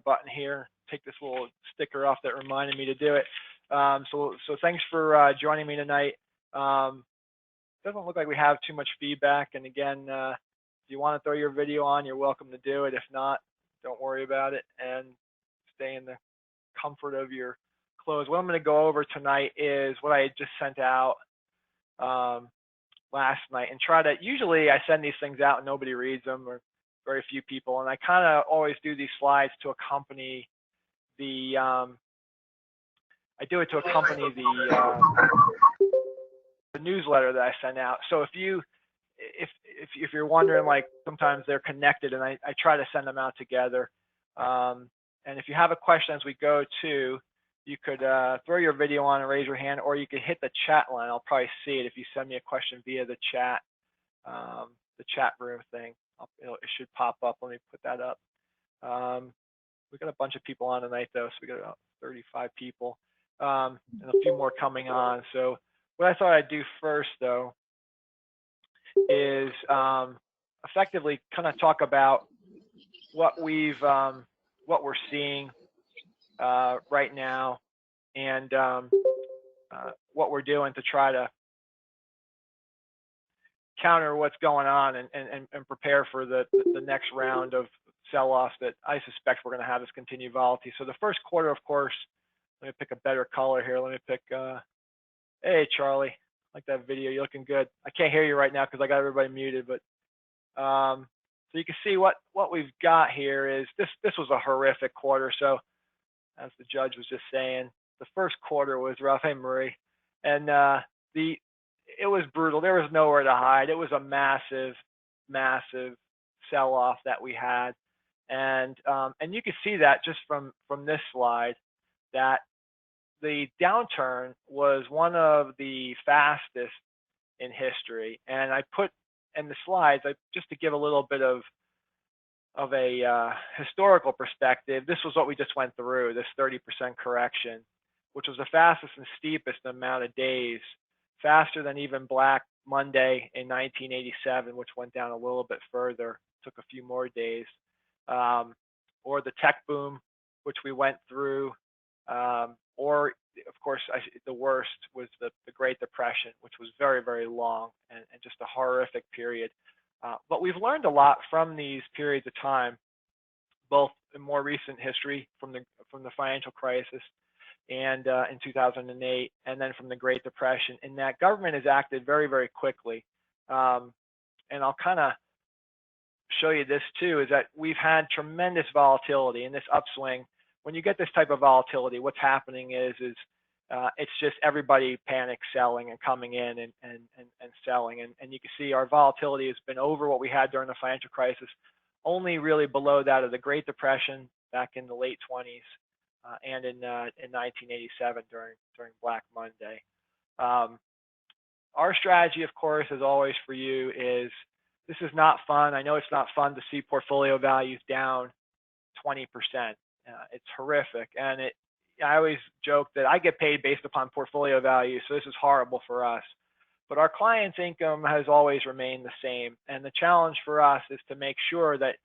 button here, take this little sticker off that reminded me to do it. So thanks for joining me tonight. Doesn't look like we have too much feedback. And again, if you want to throw your video on, you're welcome to do it. If not, don't worry about it and stay in the comfort of your clothes. What I'm going to go over tonight is what I just sent out last night, and try to, usually I send these things out and nobody reads them, or very few people, and I kind of always do these slides to accompany the the newsletter that I send out. So if you're wondering, like, sometimes they're connected, and I try to send them out together. And if you have a question as we go to, you could throw your video on and raise your hand, or you could hit the chat line. I'll probably see it if you send me a question via the chat room thing. It should pop up. Let me put that up. We got a bunch of people on tonight, though, so we got about 35 people, and a few more coming on. So what I thought I'd do first, though, is effectively kind of talk about what we're seeing right now, and what we're doing to try to counter what's going on and prepare for the next round of sell-offs that I suspect we're going to have this continued volatility. So the first quarter, of course, let me pick a better color here. Let me pick, hey, Charlie, I like that video. You're looking good. I can't hear you right now because I got everybody muted, but so you can see what we've got here is this was a horrific quarter. So as the judge was just saying, the first quarter was rough. Hey, Marie. And it was brutal. There was nowhere to hide. It was a massive, massive sell-off that we had. And you can see that just from this slide, that the downturn was one of the fastest in history. And I put in the slides, just to give a little bit of a historical perspective, this was what we just went through, this 30% correction, which was the fastest and steepest amount of days, faster than even Black Monday in 1987, which went down a little bit further, took a few more days, or the tech boom, which we went through, or of course, the worst was the Great Depression, which was very, very long and just a horrific period. But we've learned a lot from these periods of time, both in more recent history from the financial crisis and in 2008, and then from the Great Depression, in that government has acted very, very quickly. And I'll kind of show you this too, is that we've had tremendous volatility in this upswing. When you get this type of volatility, what's happening is it's just everybody panic selling and coming in and selling. And you can see our volatility has been over what we had during the financial crisis, only really below that of the Great Depression back in the late 20s and in 1987 during Black Monday. Our strategy, of course, as always for you, is this is not fun. I know it's not fun to see portfolio values down 20%. It's horrific. And I always joke that I get paid based upon portfolio value, so this is horrible for us. But our clients' income has always remained the same. And the challenge for us is to make sure that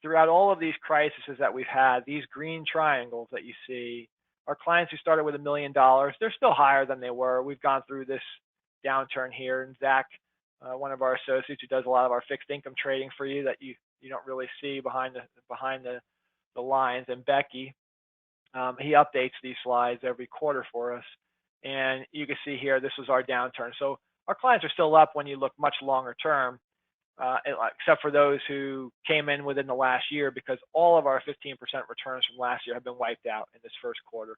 throughout all of these crises that we've had, these green triangles that you see, our clients who started with $1 million, they're still higher than they were. We've gone through this downturn here. And Zach, one of our associates who does a lot of our fixed income trading for you that you don't really see behind the lines, and Becky, he updates these slides every quarter for us, and you can see here this was our downturn. So our clients are still up when you look much longer term, except for those who came in within the last year, because all of our 15% returns from last year have been wiped out in this first quarter.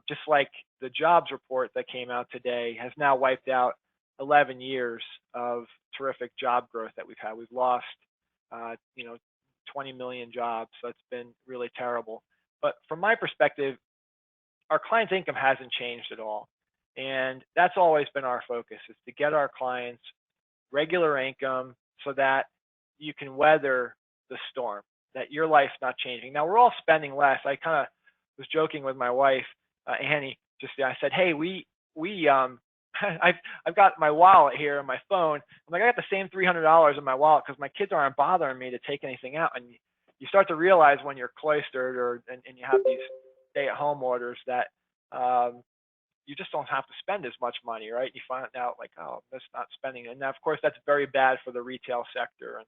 Just like the jobs report that came out today has now wiped out 11 years of terrific job growth that we've had. We've lost 20 million jobs, so it's been really terrible. But from my perspective, our clients' income hasn't changed at all. And that's always been our focus, is to get our clients regular income so that you can weather the storm, that your life's not changing. Now, we're all spending less. I kind of was joking with my wife, Annie, I said, hey, I've got my wallet here on my phone. I'm like, I got the same $300 in my wallet because my kids aren't bothering me to take anything out. And you start to realize when you're cloistered and you have these stay-at-home orders that you just don't have to spend as much money, right? You find out like, oh, I'm just not spending. And of course, that's very bad for the retail sector and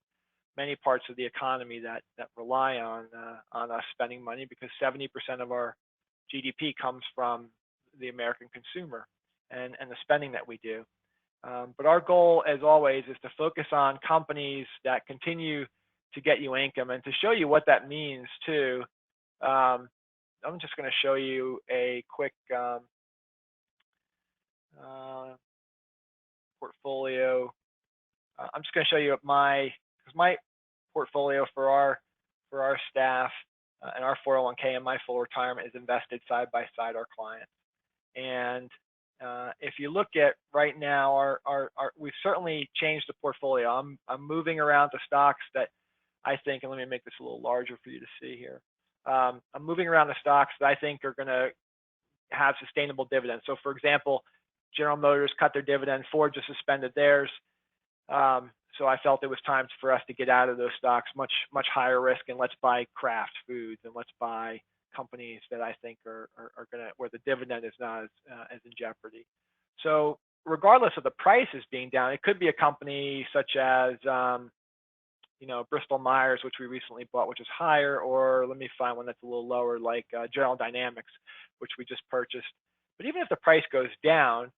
many parts of the economy that rely on us spending money, because 70% of our GDP comes from the American consumer and the spending that we do. But our goal, as always, is to focus on companies that continue to get you income. And to show you what that means too, I'm just going to show you a quick portfolio. I'm just going to show you my portfolio for our staff and our 401k and my full retirement is invested side by side our clients. And if you look at right now, we've certainly changed the portfolio. I'm moving around the stocks that I think, and let me make this a little larger for you to see here. I'm moving around the stocks that I think are going to have sustainable dividends. So for example, General Motors cut their dividend, Ford just suspended theirs. So I felt it was time for us to get out of those stocks, much higher risk, and let's buy Kraft Foods and let's buy companies that I think are gonna, where the dividend is not as in jeopardy. So regardless of the prices being down, it could be a company such as Bristol Myers, which we recently bought, which is higher, or let me find one that's a little lower, like General Dynamics, which we just purchased. But even if the price goes down,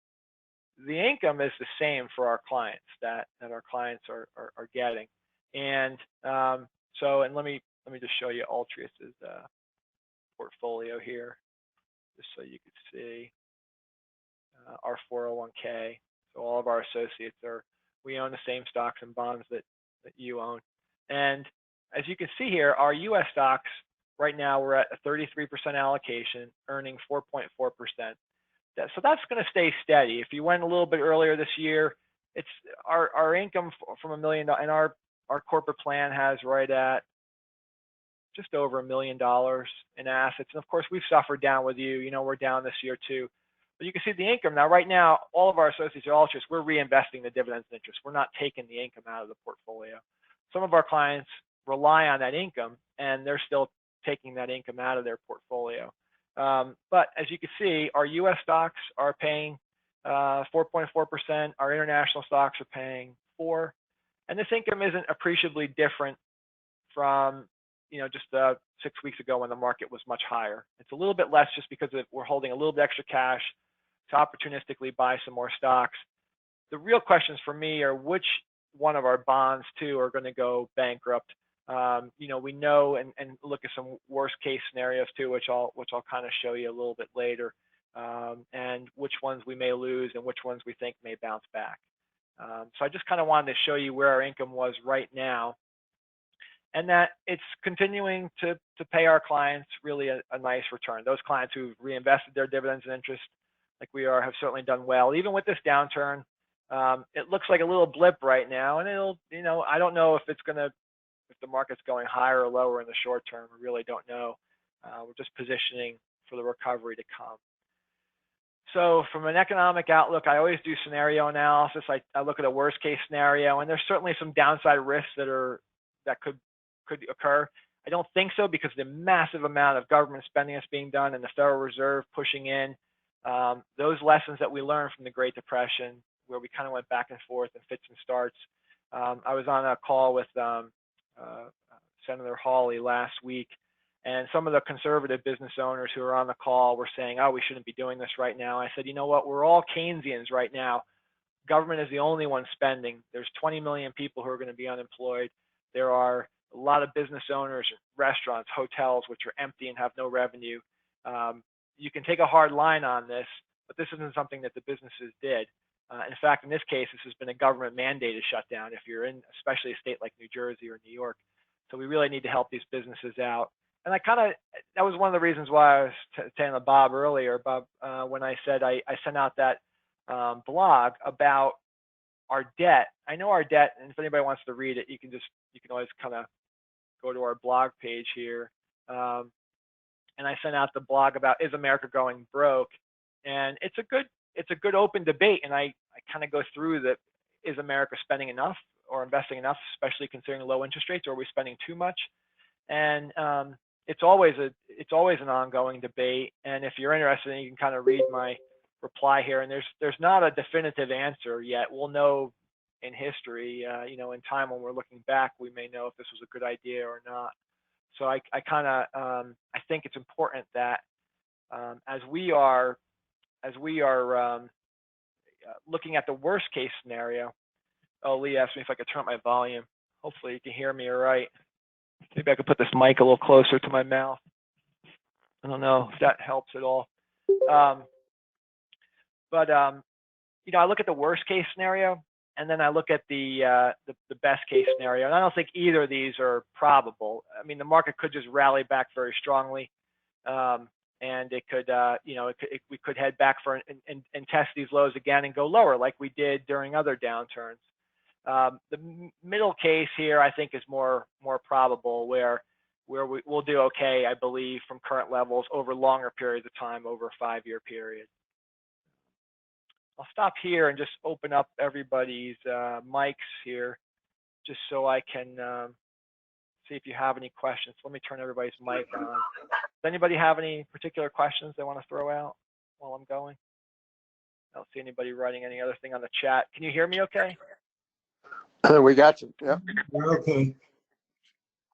the income is the same for our clients that our clients are getting. And and let me just show you Altrius's portfolio here, just so you could see our 401k. So all of our associates we own the same stocks and bonds that you own. And as you can see here, our U.S. stocks right now, we're at a 33% allocation, earning 4.4%. So that's going to stay steady. If you went a little bit earlier this year, it's our income from $1 million, and our corporate plan has right at just over $1 million in assets. And of course, we've suffered down with you. We're down this year too. But you can see the income now. Right now, all of our associates at Altrius, we're reinvesting the dividends and interest. We're not taking the income out of the portfolio. Some of our clients rely on that income, and they're still taking that income out of their portfolio. But as you can see, our U.S. stocks are paying 4.4%. Our international stocks are paying 4%. And this income isn't appreciably different from just 6 weeks ago when the market was much higher. It's a little bit less just because we're holding a little bit extra cash to opportunistically buy some more stocks. The real questions for me are which one of our bonds too are going to go bankrupt. We know and look at some worst case scenarios too, which I'll kind of show you a little bit later, and which ones we may lose and which ones we think may bounce back. So I just kind of wanted to show you where our income was right now, and that it's continuing to pay our clients really a nice return. Those clients who've reinvested their dividends and interest, like we are, have certainly done well. Even with this downturn, it looks like a little blip right now, and I don't know if the market's going higher or lower in the short term. We really don't know. We're just positioning for the recovery to come. So from an economic outlook, I always do scenario analysis. I look at a worst case scenario, and there's certainly some downside risks that could occur. I don't think so, because the massive amount of government spending that's being done and the Federal Reserve pushing in, those lessons that we learned from the Great Depression, where we kind of went back and forth and fits and starts. I was on a call with Senator Hawley last week, and some of the conservative business owners who are on the call were saying, oh, we shouldn't be doing this right now. I said, you know what, we're all Keynesians right now. Government is the only one spending. There's 20 million people who are going to be unemployed. There are a lot of business owners, restaurants, hotels, which are empty and have no revenue. You can take a hard line on this, but this isn't something that the businesses did. In fact, in this case, this has been a government mandated shutdown if you're in, especially a state like New Jersey or New York. So we really need to help these businesses out. And that was one of the reasons why I was saying to Bob earlier, when I said I sent out that blog about our debt. I know our debt, and if anybody wants to read it, you can always kind of go to our blog page here. And I sent out the blog about, is America going broke? And it's a good open debate, and I kind of go through that. Is America spending enough or investing enough, especially considering low interest rates, or are we spending too much? And it's always an ongoing debate. And if you're interested, you can kind of read my reply here. And there's not a definitive answer yet. We'll know in history, in time when we're looking back, we may know if this was a good idea or not. So I think it's important that as we are looking at the worst case scenario. Oh, Lee asked me if I could turn up my volume. Hopefully you can hear me all right. Maybe I could put this mic a little closer to my mouth. I don't know if that helps at all. I look at the worst case scenario, and then I look at the best case scenario, and I don't think either of these are probable. I mean, the market could just rally back very strongly, and it could, we could head back and test these lows again and go lower like we did during other downturns. The middle case here, I think, is more probable, where we'll do okay, I believe, from current levels over longer periods of time, over a 5-year period. I'll stop here and just open up everybody's mics here, just so I can see if you have any questions. Let me turn everybody's mic on. Does anybody have any particular questions they want to throw out while I'm going? I don't see anybody writing any other thing on the chat. Can you hear me okay? We got you. Yep. Okay.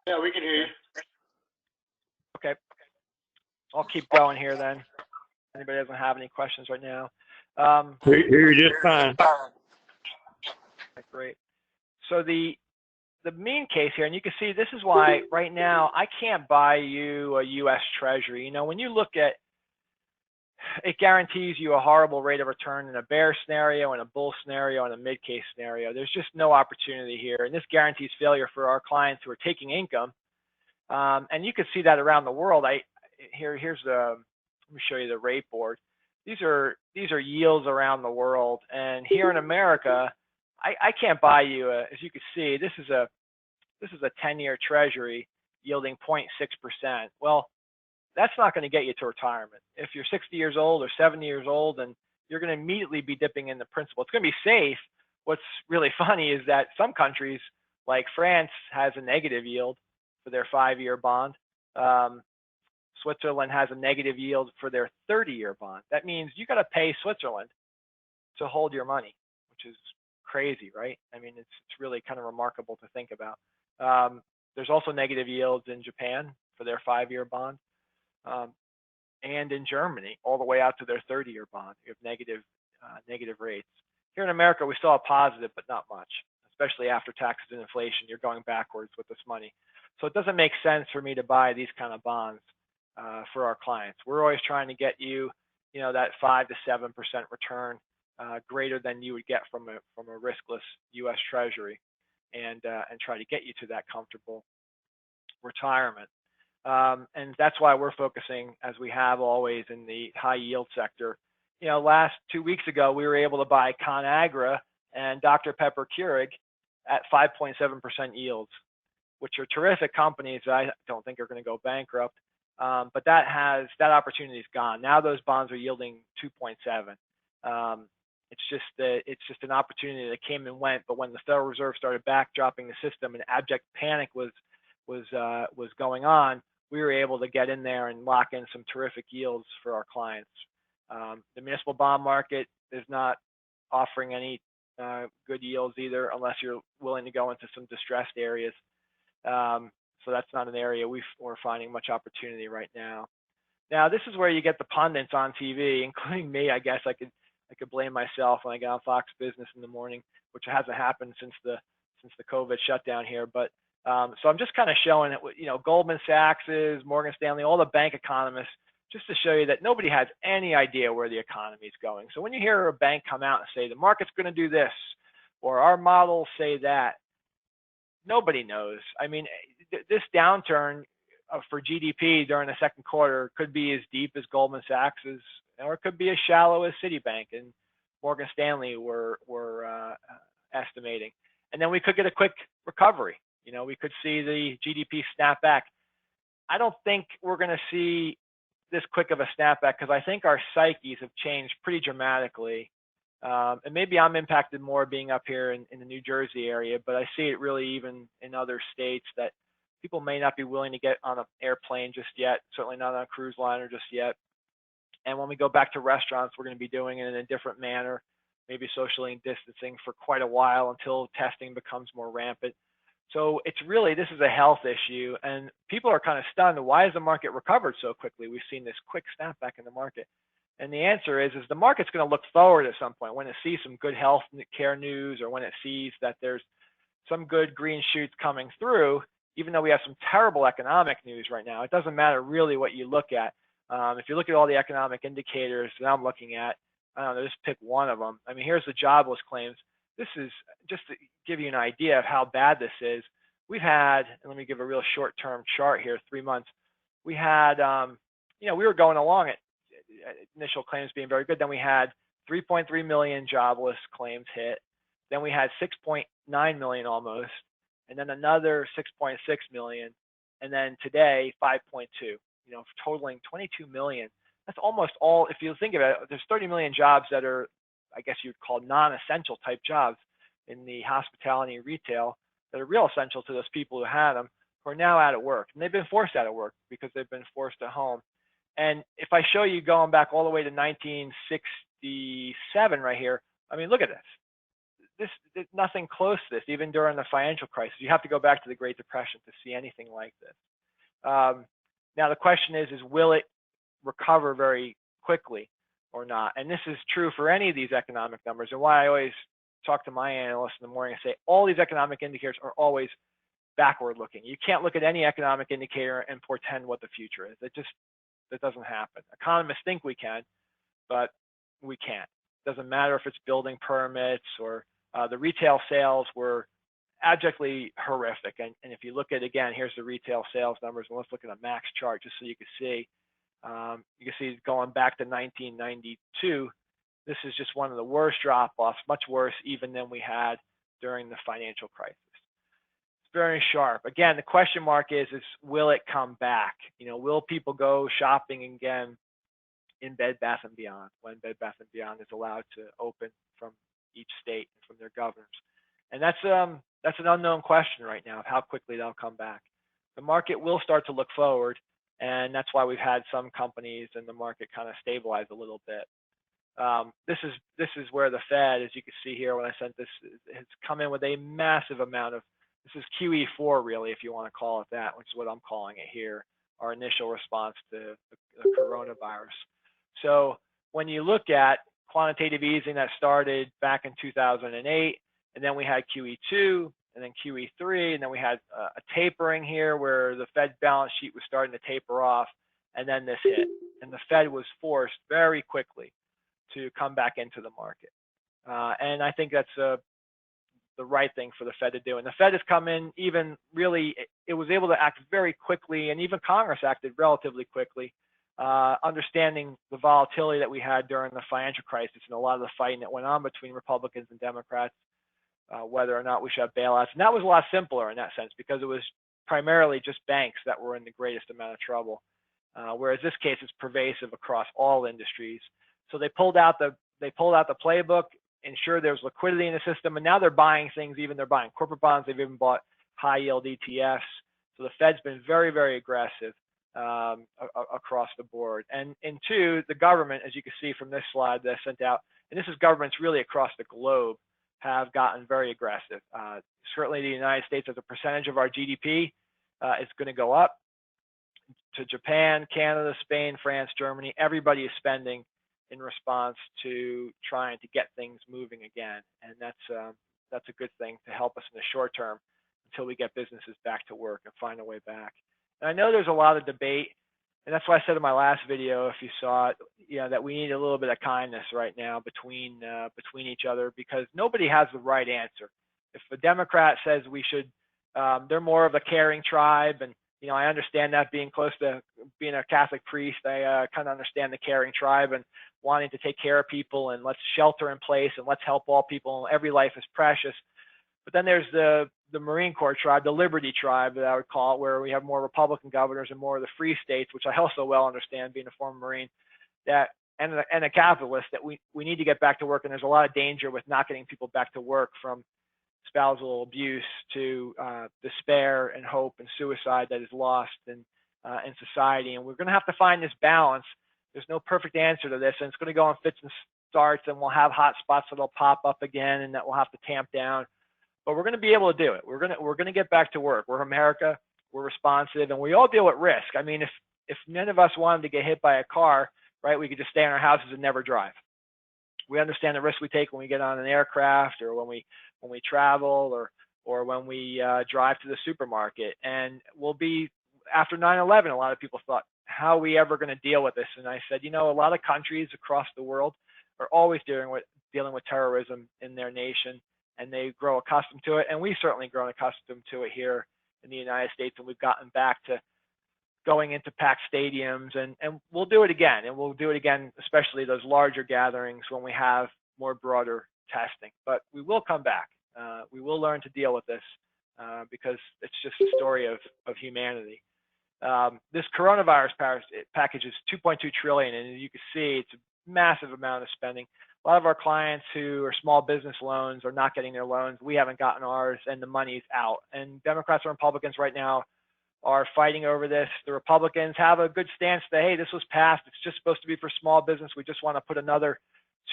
Yeah, we can hear you. Okay. I'll keep going here then. Anybody doesn't have any questions right now? Hear you just fine. Great. So the mean case here, and you can see this is why right now I can't buy you a U.S. Treasury. You know, when you look at it, guarantees you a horrible rate of return in a bear scenario, in a bull scenario, and a mid case scenario. There's just no opportunity here, and this guarantees failure for our clients who are taking income. And you can see that around the world. Here's let me show you the rate board. These are yields around the world, and here in America, I can't buy you as you can see, this is a 10-year Treasury yielding 0.6%. Well, that's not going to get you to retirement. If you're 60 years old or 70 years old, and you're going to immediately be dipping in the principal. It's going to be safe. What's really funny is that some countries, like France, has a negative yield for their 5-year bond. Switzerland has a negative yield for their 30-year bond. That means you got to pay Switzerland to hold your money, which is crazy, right? I mean, it's really kind of remarkable to think about. There's also negative yields in Japan for their 5-year bond, and in Germany all the way out to their 30-year bond. You have negative rates. Here in America, we still have positive, but not much, especially after taxes and inflation. You're going backwards with this money. So it doesn't make sense for me to buy these kind of bonds for our clients. We're always trying to get you, that 5 to 7% return, greater than you would get from a riskless U.S. Treasury, and try to get you to that comfortable retirement. And that's why we're focusing, as we have always, in the high yield sector. Last 2 weeks ago, we were able to buy ConAgra and Dr. Pepper Keurig at 5.7% yields, which are terrific companies that I don't think are going to go bankrupt. But that opportunity is gone. Now those bonds are yielding 2.7. It's just an opportunity that came and went. But when the Federal Reserve started backdropping the system and abject panic was going on, we were able to get in there and lock in some terrific yields for our clients. The municipal bond market is not offering any good yields either, unless you're willing to go into some distressed areas. So that's not an area we're finding much opportunity right now. Now, this is where you get the pundits on TV, including me. I guess I could blame myself when I get on Fox Business in the morning, which hasn't happened since the COVID shutdown here. But so I'm just kind of showing it. Goldman Sachs, Morgan Stanley, all the bank economists, just to show you that nobody has any idea where the economy is going. So when you hear a bank come out and say the market's going to do this, or our models say that, nobody knows. I mean, this downturn for GDP during the second quarter could be as deep as Goldman Sachs's, or it could be as shallow as Citibank and Morgan Stanley were estimating. And then we could get a quick recovery. We could see the GDP snap back. I don't think we're going to see this quick of a snapback, because I think our psyches have changed pretty dramatically. And maybe I'm impacted more being up here in the New Jersey area, but I see it really even in other states, that people may not be willing to get on an airplane just yet, certainly not on a cruise liner just yet. And when we go back to restaurants, we're going to be doing it in a different manner, maybe socially distancing for quite a while until testing becomes more rampant. So it's really, this is a health issue, and people are kind of stunned. Why has the market recovered so quickly? We've seen this quick snapback in the market. And the answer is the market's going to look forward at some point when it sees some good health care news, or when it sees that there's some good green shoots coming through. Even though we have some terrible economic news right now, it doesn't matter really what you look at. If you look at all the economic indicators that I'm looking at, I don't know, just pick one of them. I mean, here's the jobless claims. This is just to give you an idea of how bad this is. We've had, and let me give a real short-term chart here, 3 months. We had, we were going along at initial claims being very good. Then we had 3.3 million jobless claims hit. Then we had 6.9 million almost, and then another 6.6 million, and then today 5.2. Totaling 22 million. That's almost all. If you think about it, there's 30 million jobs that are, I guess you'd call non-essential type jobs in the hospitality and retail that are real essential to those people who had them, who are now out of work. And they've been forced out of work because they've been forced at home. And if I show you going back all the way to 1967 right here, I mean, look at this. There's nothing close to this, even during the financial crisis. You have to go back to the Great Depression to see anything like this. Now, the question is will it recover very quickly or not? And this is true for any of these economic numbers, and why I always talk to my analysts in the morning and say all these economic indicators are always backward looking. You can't look at any economic indicator and portend what the future is. That doesn't happen. Economists think we can, but we can't. It doesn't matter if it's building permits or the retail sales were abjectly horrific. And if you look at, again, here's the retail sales numbers, and let's look at a max chart just so you can see. You can see going back to 1992, this is just one of the worst drop-offs, much worse even than we had during the financial crisis. It's very sharp. Again, the question mark is will it come back? Will people go shopping again in Bed Bath & Beyond when Bed Bath & Beyond is allowed to open from each state and from their governors? And that's an unknown question right now of how quickly they'll come back. The market will start to look forward, and that's why we've had some companies in the market kind of stabilize a little bit. This is where the Fed, as you can see here when I sent this, has come in with a massive amount of, this is QE4 really, if you want to call it that, which is what I'm calling it here, our initial response to the coronavirus. So when you look at quantitative easing that started back in 2008, and then we had QE2, and then QE3, and then we had a tapering here where the Fed's balance sheet was starting to taper off, and then this hit. And the Fed was forced very quickly to come back into the market. And I think that's the right thing for the Fed to do. And the Fed has come in even really, it was able to act very quickly, and even Congress acted relatively quickly, understanding the volatility that we had during the financial crisis and a lot of the fighting that went on between Republicans and Democrats, whether or not we should have bailouts. And that was a lot simpler in that sense because it was primarily just banks that were in the greatest amount of trouble, whereas this case is pervasive across all industries. So they pulled out the playbook, ensured there's liquidity in the system, and now they're buying things. Even they're buying corporate bonds. They've even bought high yield ETFs. So the Fed's been very, very aggressive across the board. And two, the government, as you can see from this slide that I sent out, and this is governments really across the globe, have gotten very aggressive. Certainly the United States as a percentage of our GDP is going to go up. To Japan, Canada, Spain, France, Germany, everybody is spending in response to trying to get things moving again. And that's a good thing to help us in the short term until we get businesses back to work and find a way back. And I know there's a lot of debate, and that's why I said in my last video, if you saw it, that we need a little bit of kindness right now between each other, because nobody has the right answer. If a Democrat says we should, they're more of a caring tribe, and I understand that, being close to being a Catholic priest, I kind of understand the caring tribe and wanting to take care of people, and let's shelter in place and let's help all people. Every life is precious. But then there's the Marine Corps tribe, the Liberty tribe that I would call it, where we have more Republican governors and more of the free states, which I also well understand being a former Marine, that and a capitalist, that we need to get back to work. And there's a lot of danger with not getting people back to work from spousal abuse to despair and hope and suicide that is lost in society. And we're going to have to find this balance. There's no perfect answer to this, and it's going to go in fits and starts, and we'll have hot spots that'll pop up again and that we'll have to tamp down. But we're going to be able to do it. We're going to get back to work. We're America. We're responsive, and we all deal with risk. I mean, if none of us wanted to get hit by a car, right, we could just stay in our houses and never drive. We understand the risk we take when we get on an aircraft, or when we travel, or when we drive to the supermarket. And we'll be, after 9/11, a lot of people thought, how are we ever going to deal with this? And I said, you know, a lot of countries across the world are always dealing with terrorism in their nation, and they grow accustomed to it. And we've certainly grown accustomed to it here in the United States, and we've gotten back to going into packed stadiums, and we'll do it again. And we'll do it again, especially those larger gatherings when we have more broader testing. But we will come back. We will learn to deal with this because it's just a story of humanity. This coronavirus package is $2.2 trillion, and you can see it's a massive amount of spending. A lot of our clients who are small business loans are not getting their loans. We haven't gotten ours, and the money's out. And Democrats and Republicans right now are fighting over this. The Republicans have a good stance that, hey, this was passed. It's just supposed to be for small business. We just want to put another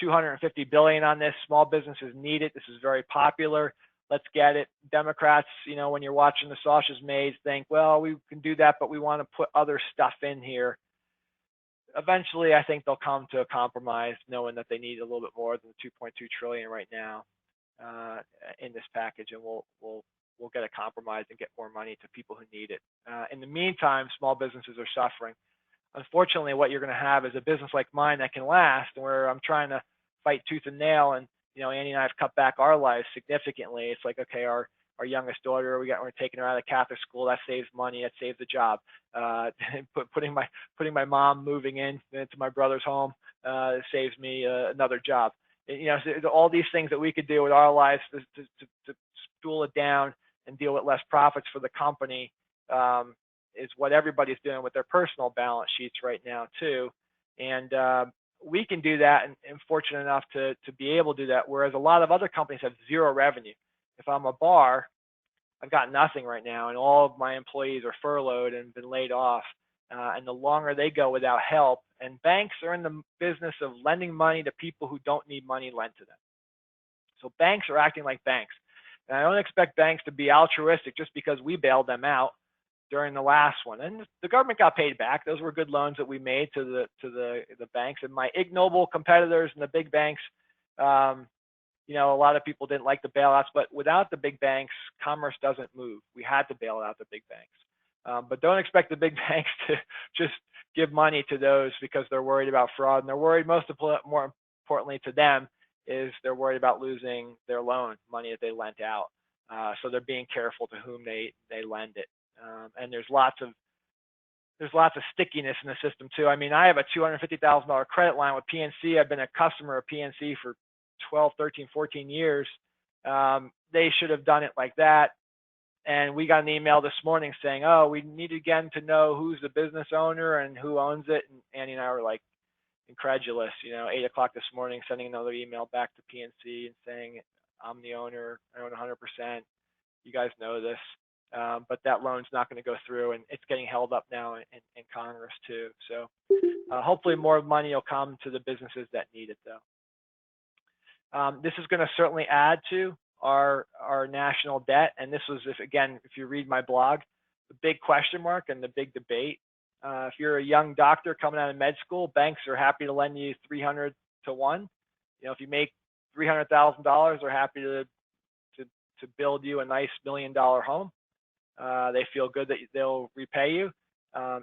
$250 billion on this. Small businesses need it. This is very popular. Let's get it. Democrats, you know, when you're watching the sausage maze, think, well, we can do that, but we want to put other stuff in here. Eventually, I think they'll come to a compromise, knowing that they need a little bit more than the $2.2 trillion right now in this package, and we'll get a compromise and get more money to people who need it. In the meantime, small businesses are suffering. Unfortunately, what you're going to have is a business like mine that can last, where I'm trying to fight tooth and nail, and you know, Annie and I have cut back our lives significantly. It's like, okay, our youngest daughter, we're taking her out of Catholic school. That saves money. That saves a job. Putting my mom moving into my brother's home saves me another job. You know, so all these things that we could do with our lives to stool it down and deal with less profits for the company is what everybody's doing with their personal balance sheets right now too. And we can do that, and fortunate enough to be able to do that, whereas a lot of other companies have zero revenue. If I'm a bar, I've got nothing right now, and all of my employees are furloughed and been laid off. And the longer they go without help, and banks are in the business of lending money to people who don't need money lent to them. So banks are acting like banks. And I don't expect banks to be altruistic just because we bailed them out during the last one. And the government got paid back. Those were good loans that we made to the banks. And my ignoble competitors and the big banks, you know, a lot of people didn't like the bailouts, but without the big banks, commerce doesn't move. We had to bail out the big banks. But don't expect the big banks to just give money to those because they're worried about fraud. And they're worried, more importantly to them, is they're worried about losing their loan money that they lent out. So they're being careful to whom they lend it. And there's lots of stickiness in the system too. I mean, I have a $250,000 credit line with PNC. I've been a customer of PNC for 12, 13, 14 years. They should have done it like that. And we got an email this morning saying, oh, we need again to know who's the business owner and who owns it. And Annie and I were like incredulous, you know, 8 o'clock this morning, sending another email back to PNC and saying, I'm the owner, I own 100%. You guys know this. But that loan's not going to go through, and it's getting held up now in Congress too. So hopefully more money will come to the businesses that need it though. This is going to certainly add to our national debt. And this was, if you read my blog, the big question mark and the big debate. If you're a young doctor coming out of med school, banks are happy to lend you 300 to 1. You know, if you make $300,000, they're happy to build you a nice $1 million home. They feel good that they'll repay you.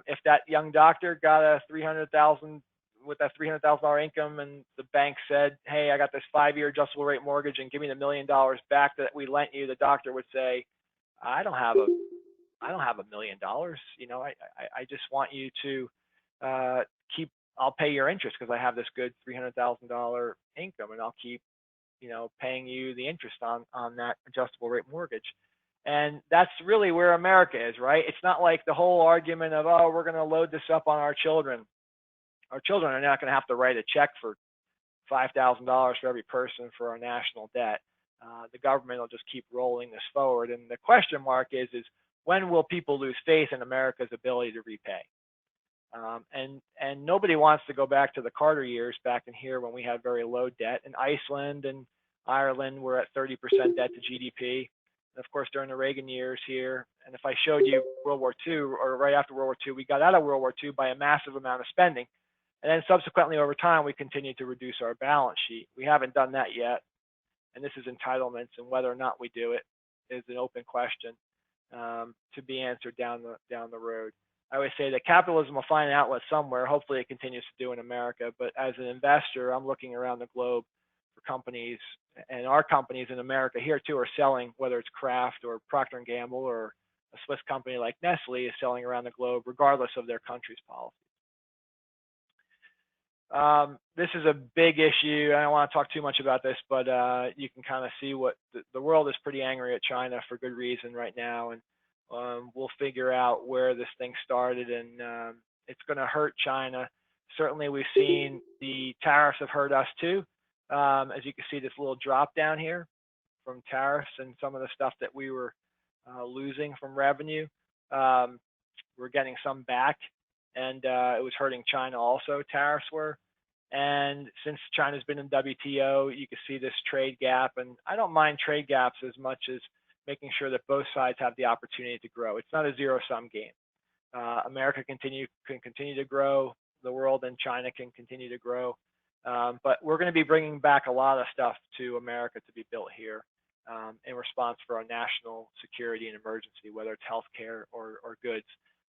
If that young doctor got a $300,000 with that $300,000 income, and the bank said, "Hey, I got this 5-year adjustable rate mortgage, and give me the $1 million back that we lent you," the doctor would say, "I don't have $1 million. You know, I just want you to I'll pay your interest because I have this good $300,000 income, and I'll keep, you know, paying you the interest on that adjustable rate mortgage." And that's really where America is, right? It's not like the whole argument of, oh, we're going to load this up on our children. Our children are not going to have to write a check for $5,000 for every person for our national debt. the government will just keep rolling this forward. And the question mark is when will people lose faith in America's ability to repay? And nobody wants to go back to the Carter years back in here when we had very low debt. And Iceland and Ireland were at 30% debt to GDP. And of course, during the Reagan years here, and if I showed you World War II or right after World War II, we got out of World War II by a massive amount of spending. And then subsequently over time, we continued to reduce our balance sheet. We haven't done that yet. And this is entitlements, and whether or not we do it is an open question to be answered down the road. I always say that capitalism will find an outlet somewhere. Hopefully it continues to do in America. But as an investor, I'm looking around the globe for companies, and our companies in America here too are selling, whether it's Kraft or Procter & Gamble or a Swiss company like Nestle is selling around the globe, regardless of their country's policy. This is a big issue. I don't want to talk too much about this, but you can kind of see what the world is pretty angry at China for good reason right now. And we'll figure out where this thing started, and it's going to hurt China. Certainly, we've seen the tariffs have hurt us too. As you can see, this little drop down here from tariffs and some of the stuff that we were losing from revenue. We're getting some back, and it was hurting China also, tariffs were. And since China's been in WTO, you can see this trade gap. And I don't mind trade gaps as much as making sure that both sides have the opportunity to grow. It's not a zero-sum game. America can continue to grow, the world and China can continue to grow. But we're going to be bringing back a lot of stuff to America to be built here in response for our national security and emergency, whether it's healthcare or goods.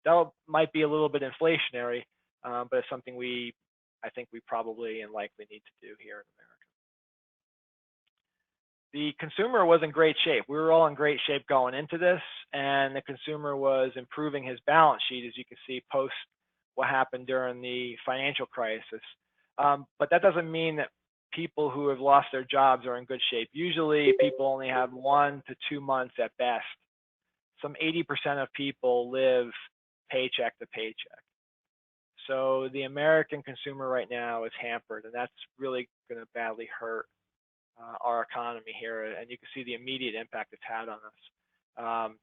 That might be a little bit inflationary, but it's something I think we probably and likely need to do here in America. The consumer was in great shape. We were all in great shape going into this, and the consumer was improving his balance sheet, as you can see, post what happened during the financial crisis. But that doesn't mean that people who have lost their jobs are in good shape. Usually people only have 1 to 2 months at best. Some 80% of people live paycheck to paycheck. So the American consumer right now is hampered, and that's really going to badly hurt our economy here. And you can see the immediate impact it's had on us.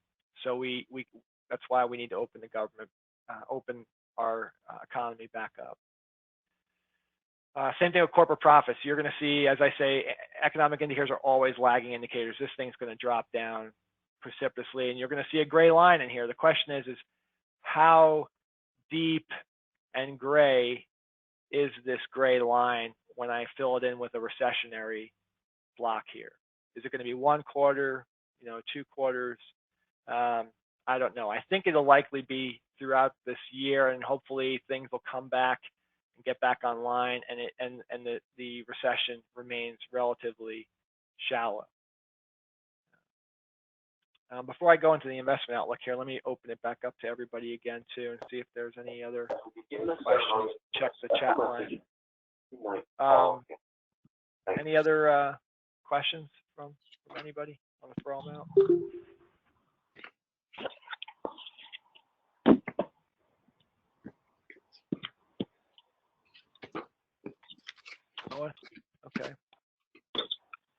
So that's why we need to open the government, open our economy back up. Same thing with corporate profits. You're going to see, as I say, economic indicators are always lagging indicators. This thing's going to drop down precipitously, and you're going to see a gray line in here. The question is how deep and gray is this gray line when I fill it in with a recessionary block here? Is it going to be 1 quarter, 2 quarters? I don't know. I think it'll likely be throughout this year, and hopefully things will come back and get back online, and the recession remains relatively shallow. Before I go into the investment outlook here, let me open it back up to everybody again too, and see if there's any other questions. Check the chat line. Any other questions from anybody? Want to throw them out? Okay.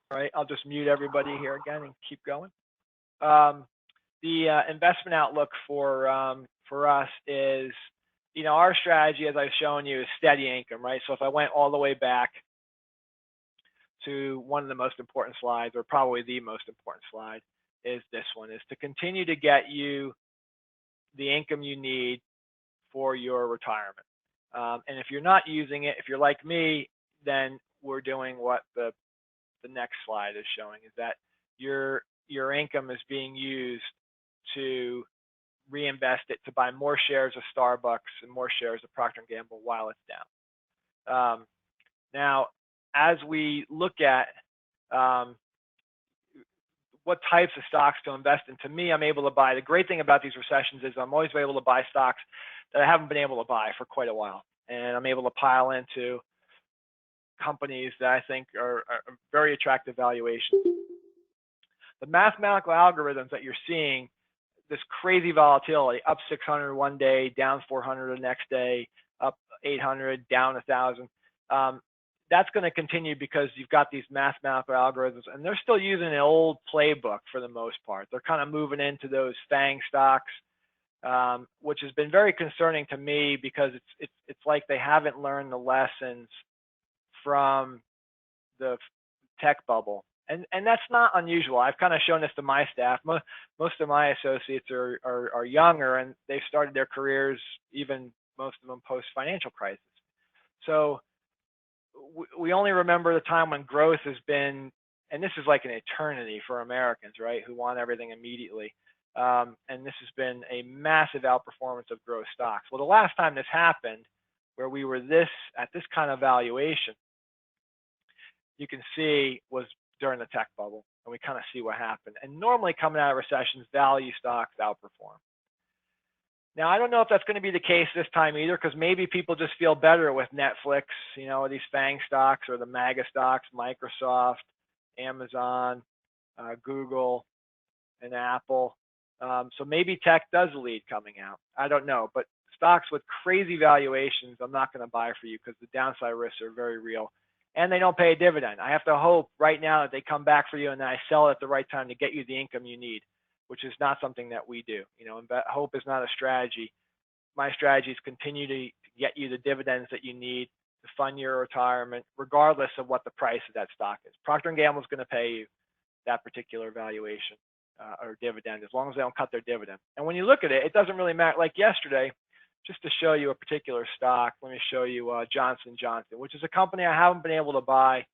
All right, I'll just mute everybody here again and keep going. The investment outlook for us is, our strategy, as I've shown you, is steady income, right? So if I went all the way back to one of the most important slides, or probably the most important slide, is this one, is to continue to get you the income you need for your retirement. And if you're not using it, if you're like me, then we're doing what the next slide is showing, is that your income is being used to reinvest it to buy more shares of Starbucks and more shares of Procter & Gamble while it's down. Now, as we look at what types of stocks to invest in, to me, I'm able to buy. The great thing about these recessions is I'm always able to buy stocks that I haven't been able to buy for quite a while. And I'm able to pile into companies that I think are very attractive valuations. The mathematical algorithms that you're seeing, this crazy volatility, up 600 one day, down 400 the next day, up 800, down 1,000. that's going to continue because you've got these mathematical algorithms, and they're still using an old playbook for the most part. They're kind of moving into those FANG stocks, which has been very concerning to me because it's like they haven't learned the lessons from the tech bubble. And that's not unusual. I've kind of shown this to my staff. Most of my associates are younger, and they've started their careers, even most of them post-financial crisis. So we only remember the time when growth has been, and this is like an eternity for Americans, right, who want everything immediately. And this has been a massive outperformance of growth stocks. Well, the last time this happened, where we were at this kind of valuation, you can see was during the tech bubble, and we kind of see what happened. And normally coming out of recessions, value stocks outperform. Now, I don't know if that's going to be the case this time either, because maybe people just feel better with Netflix, these FANG stocks or the MAGA stocks, Microsoft, Amazon, Google, and Apple. So maybe tech does lead coming out. I don't know, but stocks with crazy valuations, I'm not going to buy for you because the downside risks are very real. And they don't pay a dividend. I have to hope right now that they come back for you and that I sell at the right time to get you the income you need, which is not something that we do. Hope is not a strategy. My strategy is continue to get you the dividends that you need to fund your retirement, regardless of what the price of that stock is. Procter & Gamble is going to pay you that particular valuation or dividend, as long as they don't cut their dividend. And when you look at it, it doesn't really matter. Like yesterday, just to show you a particular stock, let me show you Johnson & Johnson, which is a company I haven't been able to buy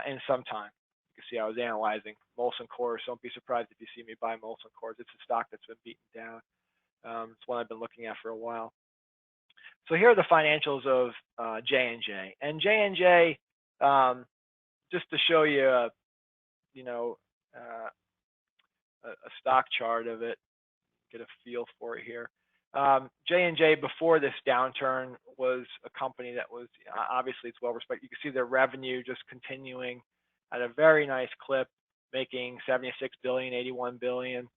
in some time. You can see I was analyzing Molson Coors. Don't be surprised if you see me buy Molson Coors. It's a stock that's been beaten down. It's one I've been looking at for a while. So here are the financials of J&J. And J&J, just to show you, a stock chart of it, get a feel for it here. J&J before this downturn was a company that was, obviously it's well respected. You can see their revenue just continuing at a very nice clip, making 76 billion, 81 billion,